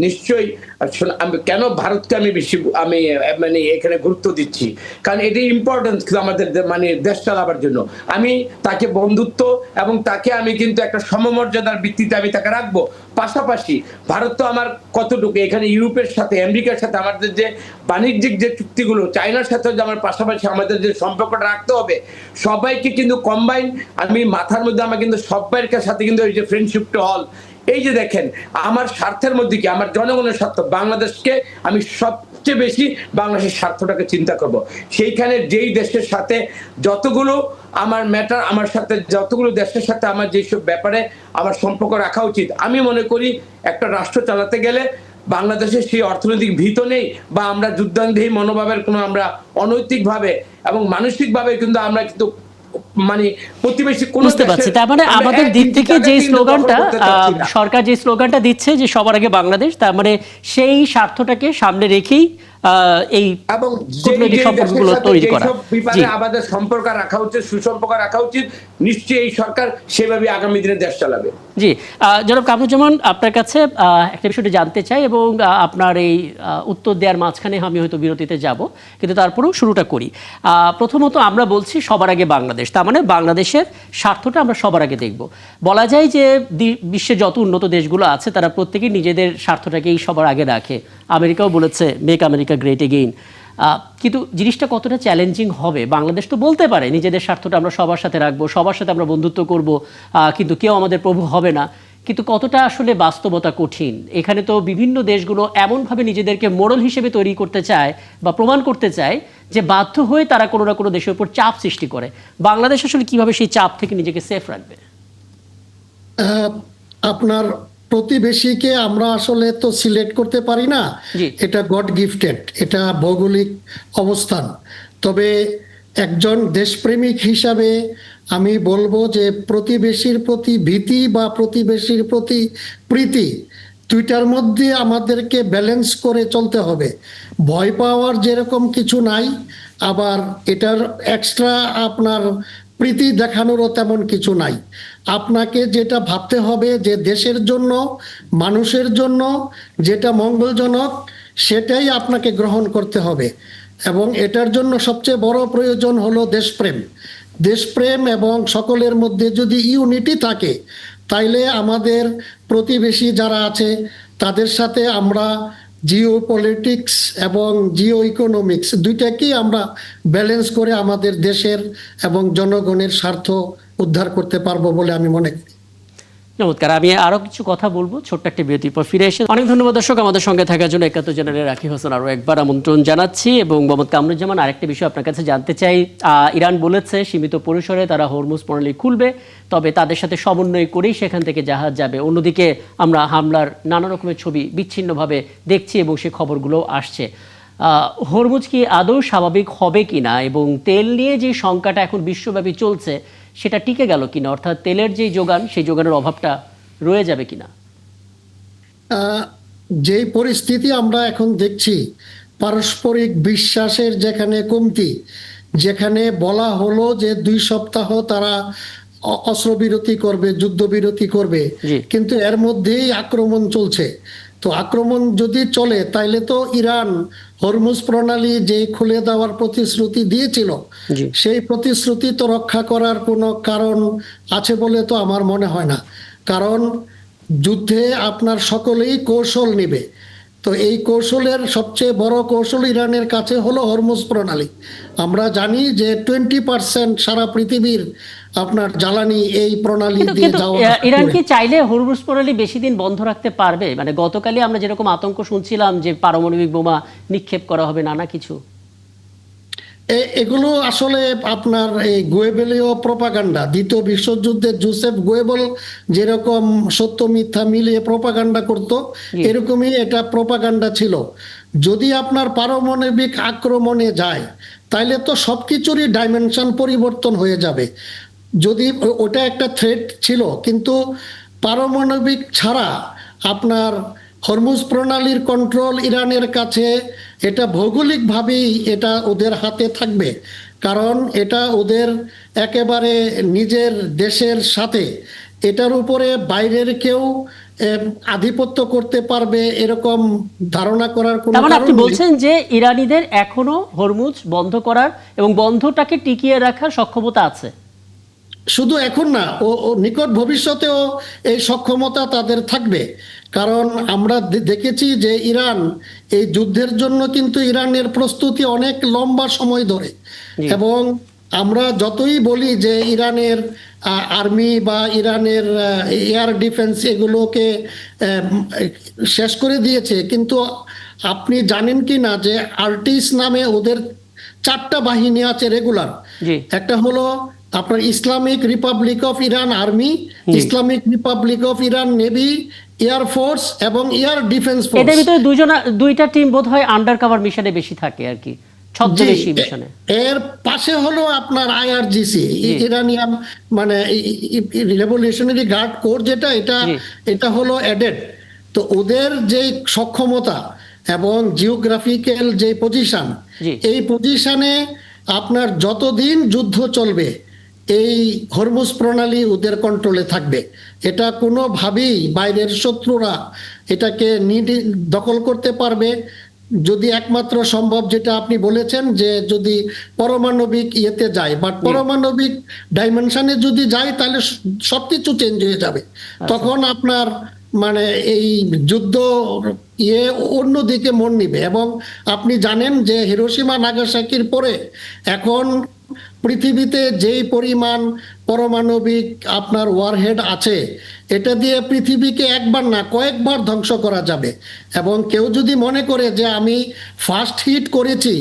[SPEAKER 5] নিশ্চয়ই আসলে আমি কেন ভারতকে আমি বেশি আমি মানে এখানে গুরুত্ব দিচ্ছি, কারণ এটি ইম্পর্টেন্ট আমাদের মানে দেশ চালাবার জন্য। আমি তাকে বন্ধুত্ব এবং তাকে আমি কিন্তু একটা সমমর্যাদার ভিত্তিতে আমি তাকে রাখবো। পাশাপাশি ভারত তো আমার কতটুকু এখানে ইউরোপের সাথে আমেরিকার সাথে আমাদের যে বাণিজ্যিক যে চুক্তিগুলো, চায়নার সাথে যে আমার পাশাপাশি আমাদের যে সম্পর্কটা রাখতে হবে, সবাইকে কিন্তু কম্বাইন আমি মাথার মধ্যে আমার কিন্তু সবাইয়ের সাথে কিন্তু এই যে ফ্রেন্ডশিপ টু অল, এই যে দেখেন আমার স্বার্থের মধ্যে কি আমার জনগণের স্বার্থ, বাংলাদেশকে আমি সবচেয়ে বেশি বাংলাদেশের স্বার্থটাকে চিন্তা করব। সেইখানে যেই দেশের সাথে যতগুলো আমার ম্যাটার, আমার সাথে যতগুলো দেশের সাথে আমার যেসব ব্যাপারে আমার সম্পর্ক রাখা উচিত, আমি মনে করি একটা রাষ্ট্র চালাতে গেলে বাংলাদেশের সেই অর্থনৈতিক ভীত নেই বা আমরা যুদ্ধান্ধী মনোভাবের কোনো আমরা অনৈতিকভাবে এবং মানসিকভাবে কিন্তু আমরা কিন্তু মানে প্রতিবেশী কোন
[SPEAKER 1] বুঝতে পারছি। তার মানে আমাদের দিক থেকে যে স্লোগানটা সরকার যে স্লোগানটা দিচ্ছে যে সবার আগে বাংলাদেশ, তার মানে সেই স্বার্থটাকে সামনে রেখেই এই
[SPEAKER 5] এবং
[SPEAKER 1] কূটনৈতিক সম্পর্কগুলো তৈরি করা। জি
[SPEAKER 5] আমাদের সম্পর্ক রাখা উচিত, সুসম্পর্ক রাখা উচিত। নিশ্চয়ই এই সরকার সেভাবে আগামী দিনে দেশ চালাবে।
[SPEAKER 1] জি জনাব কামরুজ্জামান, আপনার কাছে একটা বিষয়টি জানতে চাই এবং আপনার এই উত্তর দেওয়ার মাঝখানে আমি হয়তো বিরতিতে যাব, কিন্তু তারপরেও শুরুটা করি। প্রথমত আমরা বলছি সবার আগে বাংলাদেশ, তার মানে বাংলাদেশের স্বার্থটা আমরা সবার আগে দেখব। বলা যায় যে বিশ্বের যত উন্নত দেশগুলো আছে তারা প্রত্যেকেই নিজেদের স্বার্থটাকেই সবার আগে রাখে। আমেরিকাও বলেছে মেক আমেরিকা গ্রেট এগেইন। কিন্তু জিনিসটা কতটা চ্যালেঞ্জিং হবে? বাংলাদেশ তো বলতে পারে নিজেদের স্বার্থটা আমরা সবার সাথে রাখবো, সবার সাথে আমরা বন্ধুত্ব করব, কিন্তু কেউ আমাদের প্রভু হবে না। কিন্তু কতটা আসলে বাস্তবতা কঠিন? এখানে তো বিভিন্ন দেশগুলো এমনভাবে নিজেদেরকে মোড়ল হিসেবে তৈরি করতে চায় বা প্রমাণ করতে চায় যে বাধ্য হয়ে তারা কোনো না কোনো দেশের উপর চাপ সৃষ্টি করে। বাংলাদেশ আসলে কিভাবে সেই চাপ থেকে নিজেকে সেফ রাখবে?
[SPEAKER 6] আপনার প্রতিবেশীকে আমরা আসলে তো সিলেক্ট করতে পারি না,
[SPEAKER 1] জি।
[SPEAKER 6] এটা গড গিফটেড, এটা ভৌগোলিক অবস্থান। তবে একজন দেশপ্রেমিক হিসাবে আমি বলবো যে প্রতিবেশীর প্রতি ভীতি বা প্রতিবেশীর প্রতি প্রীতি দুইটার মধ্যে আমাদেরকে ব্যালেন্স করে চলতে হবে। ভয় পাওয়ার যেরকম কিছু নাই, আবার এটার এক্সট্রা আপনার প্রীতি দেখানোরও তেমন কিছু নাই। আপনাকে যেটা ভাবতে হবে যে দেশের জন্য, মানুষের জন্য যেটা মঙ্গলজনক সেটাই আপনাকে গ্রহণ করতে হবে। এবং এটার জন্য সবচেয়ে বড় প্রয়োজন হলো দেশপ্রেম। দেশপ্রেম এবং সকলের মধ্যে যদি ইউনিটি থাকে, তাইলে আমাদের প্রতিবেশী যারা আছে তাদের সাথে আমরা জিও পলিটিক্স এবং জিও ইকোনমিক্স দুইটাকেই আমরা ব্যালেন্স করে আমাদের দেশের এবং জনগণের স্বার্থ উদ্ধার করতে পারবো বলে আমি মনে করি।
[SPEAKER 1] চমৎকার। আমি আরো কিছু কথা বলবো ছোট্ট একটা বিরতির পর ফিরে এসে। অনেক ধন্যবাদ দর্শক আমাদের সঙ্গে থাকার জন্য। ৭১ জেনারেল রাকিব হাসান আরো একবার আমন্ত্রণ জানাচ্ছি। এবং মোহাম্মদ কামরুজ্জামান, আরেকটা বিষয় আপনার কাছে জানতে চাই। ইরান বলেছে সীমিত পরিসরে তারা হরমুজ প্রণালী খুলবে, তবে তাদের সাথে সমন্বয় করেই সেখান থেকে জাহাজ যাবে। অন্যদিকে আমরা হামলার নানা রকমের ছবি বিচ্ছিন্নভাবে দেখছি এবং সে খবরগুলো আসছে। হরমুজ কি আদৌ স্বাভাবিক হবে কিনা এবং তেল নিয়ে যে শঙ্কাটা এখন বিশ্বব্যাপী চলছে সেটা টিকে গেল কিনা, অর্থাৎ তেলের যে যোগান সেই যোগানের অভাবটা রয়ে যাবে কিনা?
[SPEAKER 6] যে পরিস্থিতি আমরা এখন দেখছি, পারস্পরিক বিশ্বাসের যেখানে কমতি, যেখানে বলা হলো যে 2 সপ্তাহ তারা অস্ত্রবিরতি করবে, যুদ্ধবিরতি করবে, কিন্তু এর মধ্যেই আক্রমণ চলছে। তো আক্রমণ যদি চলে তাইলে তো ইরান হরমুজ প্রণালী যে খুলে দেওয়ার প্রতিশ্রুতি দিয়েছিল সেই প্রতিশ্রুতি তো রক্ষা করার কোনো কারণ আছে বলে তো আমার মনে হয় না। কারণ যুদ্ধে আপনার সকলেই কৌশল নিবে। তো এই কৌশলের সবচেয়ে বড় কৌশল ইরানের কাছে হলো হরমুজ প্রণালী। আমরা জানি যে 20% সারা পৃথিবীর আপনার জ্বালানি এই প্রণালী দিয়ে যাওয়া।
[SPEAKER 1] ইরান কি চাইলে হরমুজ প্রণালী বেশি দিন বন্ধ রাখতে পারবে? মানে গতকালই আমরা যেরকম আতঙ্ক শুনছিলাম যে পারমাণবিক বোমা নিক্ষেপ করা হবে, নানা কিছু,
[SPEAKER 6] এগুলো আসলে আপনার এই গোয়েবেলীয় প্রপাগান্ডা। দ্বিতীয় বিশ্বযুদ্ধে জোসেফ গোয়েবল যেরকম সত্য মিথ্যা মিলিয়ে প্রপাগান্ডা করত, এরকমই এটা প্রপাগান্ডা ছিল। যদি আপনার পারমাণবিক আক্রমণে যায় তাইলে তো সবকিছুরই ডাইমেনশন পরিবর্তন হয়ে যাবে। যদি ওটা একটা থ্রেট ছিল, কিন্তু পারমাণবিক ছাড়া আপনার হরমুজ প্রণালীর কন্ট্রোল ইরানের কাছে, এটা ভৌগোলিকভাবেই এটা ওদের হাতে থাকবে, কারণ এটা ওদের একেবারে নিজের দেশের সাথে, এটার উপরে বাইরের কেউ আধিপত্য করতে পারবে এরকম ধারণা করার কোনো
[SPEAKER 1] তার মানে
[SPEAKER 6] কারণ
[SPEAKER 1] আপনি
[SPEAKER 6] নেই।
[SPEAKER 1] বলছেন যে ইরানিদের এখনো হরমুজ বন্ধ করার এবং বন্ধটাকে টিকিয়ে রাখার সক্ষমতা আছে।
[SPEAKER 6] শুধু এখন না, ও নিকট ভবিষ্যতেও এই সক্ষমতা তাদের থাকবে, কারণ আমরা দেখেছি যে ইরান এই যুদ্ধের জন্য কিন্তু ইরানের প্রস্তুতি অনেক লম্বা সময় ধরে, এবং আমরা যতই বলি যে ইরানের আর্মি বা ইরানের এয়ার ডিফেন্স এগুলোকে শেষ করে দিয়েছে, কিন্তু আপনি জানেন কি না যে আর্টিস নামে ওদের 4টা বাহিনী আছে রেগুলার।
[SPEAKER 1] জি।
[SPEAKER 6] একটা হলো আপনার Islamic Republic of Iran army, Islamic Republic of Iran navy, air force এবং এয়ার ডিফেন্স ফোর্স।
[SPEAKER 1] এদের ভিতরে দুইটা টিম বোধহয় আন্ডার কভার মিশনে বেশি থাকে আর কি, ছদ্মবেশী মিশনে।
[SPEAKER 6] এর পাশে হলো আপনার আইআরজিসি, ইরানিয়ান মানে রেভলিউশনারি গার্ড কোর, যেটা এটা হলো অ্যাডেড। তো ওদের যে সক্ষমতা এবং জিওগ্রাফিক্যাল যে পজিশন, এই পজিশনে আপনার যতদিন যুদ্ধ চলবে এই হরমুজ প্রণালী ওদের কন্ট্রোলে থাকবে। এটা কোনোভাবেই বাইরের শত্রুরা এটাকে দখল করতে পারবে, যদি একমাত্র সম্ভব যেটা আপনি বলেছেন যে যদি পারমাণবিক ইয়েতে যায়, বাট পারমাণবিক ডাইমেনশনে যদি যায় তাহলে সবকিছু চেঞ্জ হয়ে যাবে। তখন আপনার মানে এই যুদ্ধ অন্যদিকে মন নিবে। এবং আপনি জানেন যে হিরোশিমা নাগাসাকির পরে এখন পৃথিবীতে যেই পরিমাণ পারমাণবিক আপনার ওয়ারহেড আছে, এটা দিয়ে পৃথিবীকে একবার না কয়েকবার ধ্বংস করা যাবে। এবং কেউ যদি মনে করে যে আমি ফার্স্ট হিট করেছি,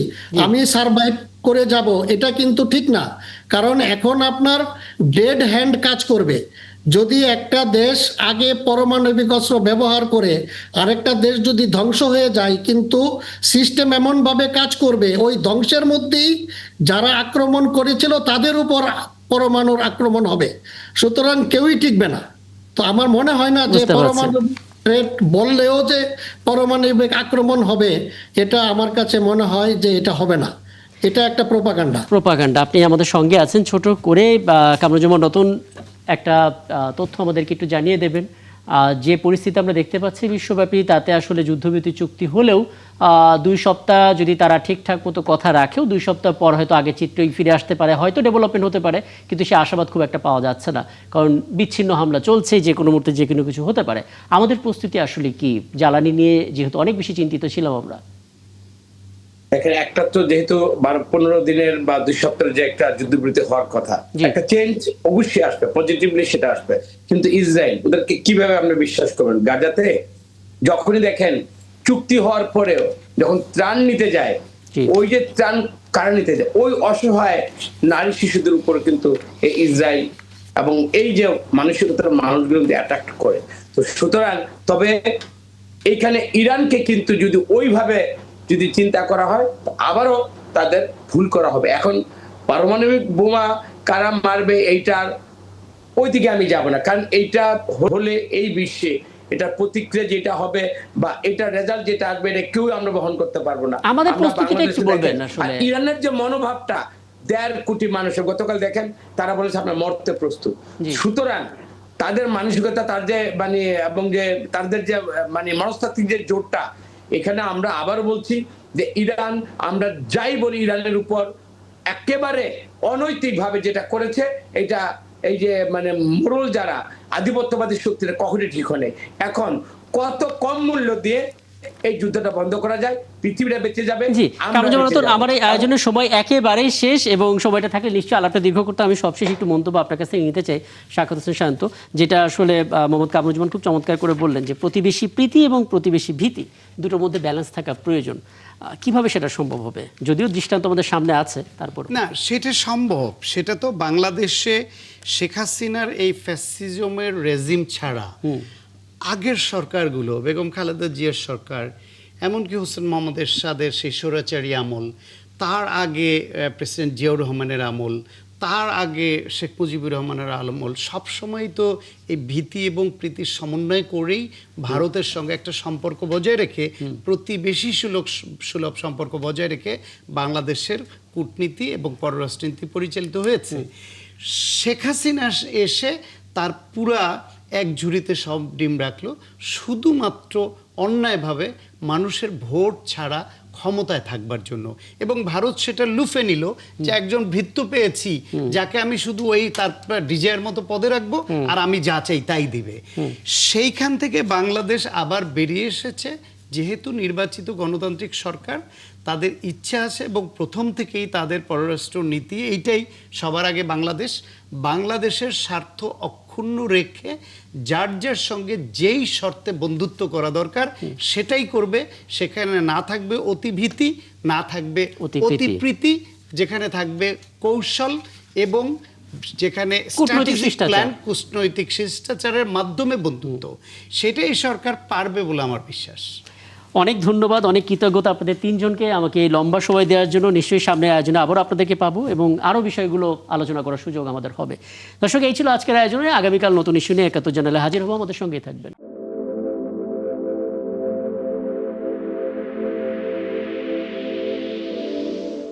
[SPEAKER 6] আমি সারভাইভ করে যাব, এটা কিন্তু ঠিক না। কারণ এখন আপনার ডেড হ্যান্ড কাজ করবে। যদি একটা দেশ আগে পারমাণবিক অস্ত্র ব্যবহার করে আরেকটা দেশ যদি ধ্বংস হয়ে যায়, কিন্তু সিস্টেম এমনভাবে কাজ করবে ওই ধ্বংসের মধ্যেই যারা আক্রমণ করেছিল তাদের উপর পরমাণুর আক্রমণ হবে। সুতরাং কেউই টিকবে না। তো আমার মনে হয় না যে পারমাণবিক থ্রেট বললেও যে পারমাণবিক আক্রমণ হবে, এটা আমার কাছে মনে হয় যে এটা হবে না। এটা একটা প্রোপাগান্ডা।
[SPEAKER 1] আপনি আমাদের সঙ্গে আছেন, ছোট করে কামরুজ্জামান নতুন একটা তথ্য আমাদেরকে একটু জানিয়ে দেবেন। যে পরিস্থিতি আমরা দেখতে পাচ্ছি বিশ্বব্যাপী, তাতে আসলে যুদ্ধবিরতি চুক্তি হলেও 2 সপ্তাহ যদি তারা ঠিকঠাক মতো কথা রাখেও 2 সপ্তাহ পর হয়তো আগের চিত্রই ফিরে আসতে পারে, হয়তো ডেভেলপমেন্ট হতে পারে, কিন্তু সে আশাবাদ খুব একটা পাওয়া যাচ্ছে না, কারণ বিচ্ছিন্ন হামলা চলছে, যে কোনো মুহূর্তে যে কোনো কিছু হতে পারে। আমাদের প্রস্তুতি আসলে কি? জ্বালানি নিয়ে যেহেতু অনেক বেশি চিন্তিত ছিলাম আমরা।
[SPEAKER 5] এখানে একটা তো যেহেতু 12-15 দিনের বা 2 সপ্তাহের যে একটা যুদ্ধবিরতি হওয়ার কথা, একটা চেঞ্জ অবশ্যই আসবে, পজিটিভলি সেটা আসবে। কিন্তু ইসরায়েল ওদেরকে কিভাবে আপনি বিশ্বাস করবেন? গাজাতে যখনই দেখেন চুক্তি হওয়ার পরেও যখন ত্রাণ নিতে যায়, ওই যে ত্রাণ কারা নিতে যায়, ওই অসহায় নারী শিশুদের উপর কিন্তু এই ইসরায়েল এবং এই যে মানসিকতার মানুষগুলো অ্যাটাক করে। তো সুতরাং তবে এইখানে ইরানকে কিন্তু যদি ওইভাবে যদি চিন্তা করা হয়, আবারও তাদের ভুল করা হবে। এখন পারমাণবিক বোমা কারা মারবে এইটার ওইদিকে আমি যাব না, কারণ এইটা হলে এই বিশ্বে এটা প্রতিক্রিয়া যেটা হবে বা এটা রেজাল্ট যেটা আসবে, এটা কেউ আমরা বহন করতে পারবো না।
[SPEAKER 1] আমাদের প্রস্তুতিটা একটু বলবেন আসলে।
[SPEAKER 5] ইরানের যে মনোভাবটা, 1.5 কোটি মানুষের গতকাল দেখেন তারা বলেছে আমরা মরতে প্রস্তুত। সুতরাং তাদের মানসিকতা, তার যে মানে এবং যে তাদের যে মানে মনস্তাত্ত্বিক যে জোরটা, এখানে আমরা আবার বলছি যে ইরান, আমরা যাই বলি ইরানের উপর একেবারে অনৈতিকভাবে যেটা করেছে, এটা এই যে মানে মোরল যারা আধিপত্যবাদী শক্তিরা কখনোই ঠিক হয় নাই। এখন কত কম মূল্য দিয়ে এই যুদ্ধটা বন্ধ করা যায়, পৃথিবীটা বেঁচে যাবে।
[SPEAKER 1] জি, আমার এই আয়োজনের সময় একেবারেই শেষ, এবং সময়টা থাকলে নিশ্চয়ই আলাপটা দীর্ঘ করতে। আমি সবশেষ একটু মন্তব্য আপনার কাছে নিতে চাই, শাখাত হোসেন শান্ত, যেটা আসলে মোহাম্মদ কামরুজ্জামান খুব চমৎকার করে বললেন যে প্রতিবেশী প্রীতি এবং প্রতিবেশী ভীতি দুটোর মধ্যে ব্যালেন্স থাকা প্রয়োজন। কিভাবে সেটা সম্ভব হবে? যদিও দৃষ্টান্ত আমাদের সামনে আছে, তারপর
[SPEAKER 2] না, সেটা সম্ভব। সেটা তো বাংলাদেশে শেখ হাসিনার এই ফ্যাসিজমের রেজিম ছাড়া আগের সরকারগুলো, বেগম খালেদা জিয়ার সরকার, এমনকি হোসেন মোহাম্মদ এরশাদের সেই স্বৈরাচারী আমল, তার আগে প্রেসিডেন্ট জিয়াউর রহমানের আমল, তার আগে শেখ মুজিবুর রহমানের আমল সবসময় তো এই ভীতি এবং প্রীতির সমন্বয় করেই ভারতের সঙ্গে একটা সম্পর্ক বজায় রেখে, প্রতিবেশী সুলভ সম্পর্ক বজায় রেখে বাংলাদেশের কূটনীতি এবং পররাষ্ট্রনীতি পরিচালিত হয়েছে। শেখ হাসিনা এসে তার পুরা এক ঝুড়িতে সব ডিম রাখলো, শুধুমাত্র অন্যায়ভাবে মানুষের ভোট ছাড়া ক্ষমতায় থাকবার জন্য। এবং ভারত সেটা লুফে নিল যে একজন ভৃত্য পেয়েছি যাকে আমি শুধু ওই তার ডিজায়ের মতো পদে রাখবো আর আমি যা চাই তাই দিবে। সেইখান থেকে বাংলাদেশ আবার বেরিয়ে এসেছে, যেহেতু নির্বাচিত গণতান্ত্রিক সরকার, তাদের ইচ্ছা আছে এবং প্রথম থেকেই তাদের পররাষ্ট্র নীতি এইটাই, সবার আগে বাংলাদেশের স্বার্থ অক্ষুণ্ণ রেখে যার যার সঙ্গে যেই শর্তে বন্ধুত্ব করা দরকার সেটাই করবে। সেখানে না থাকবে অতিভীতি, না থাকবে অতিপ্রীতি, যেখানে থাকবে কৌশল এবং যেখানে কূটনৈতিক শিষ্টাচারের মাধ্যমে বন্ধুত্ব। সেটাই সরকার পারবে বলে আমার বিশ্বাস।
[SPEAKER 1] অনেক ধন্যবাদ, অনেক কৃতজ্ঞতা আপনাদের তিনজনকে আমাকে এই লম্বা সময় দেওয়ার জন্য। নিশ্চয়ই সামনে আয়োজনে আবারও আপনাদেরকে পাবো এবং আরও বিষয়গুলো আলোচনা করার সুযোগ আমাদের হবে। দর্শক, এই ছিল আজকের আয়োজনে। আগামীকাল নতুন ইস্যু নিয়ে ৭১ জানালে হাজির হবো, আমাদের সঙ্গেই থাকবেন।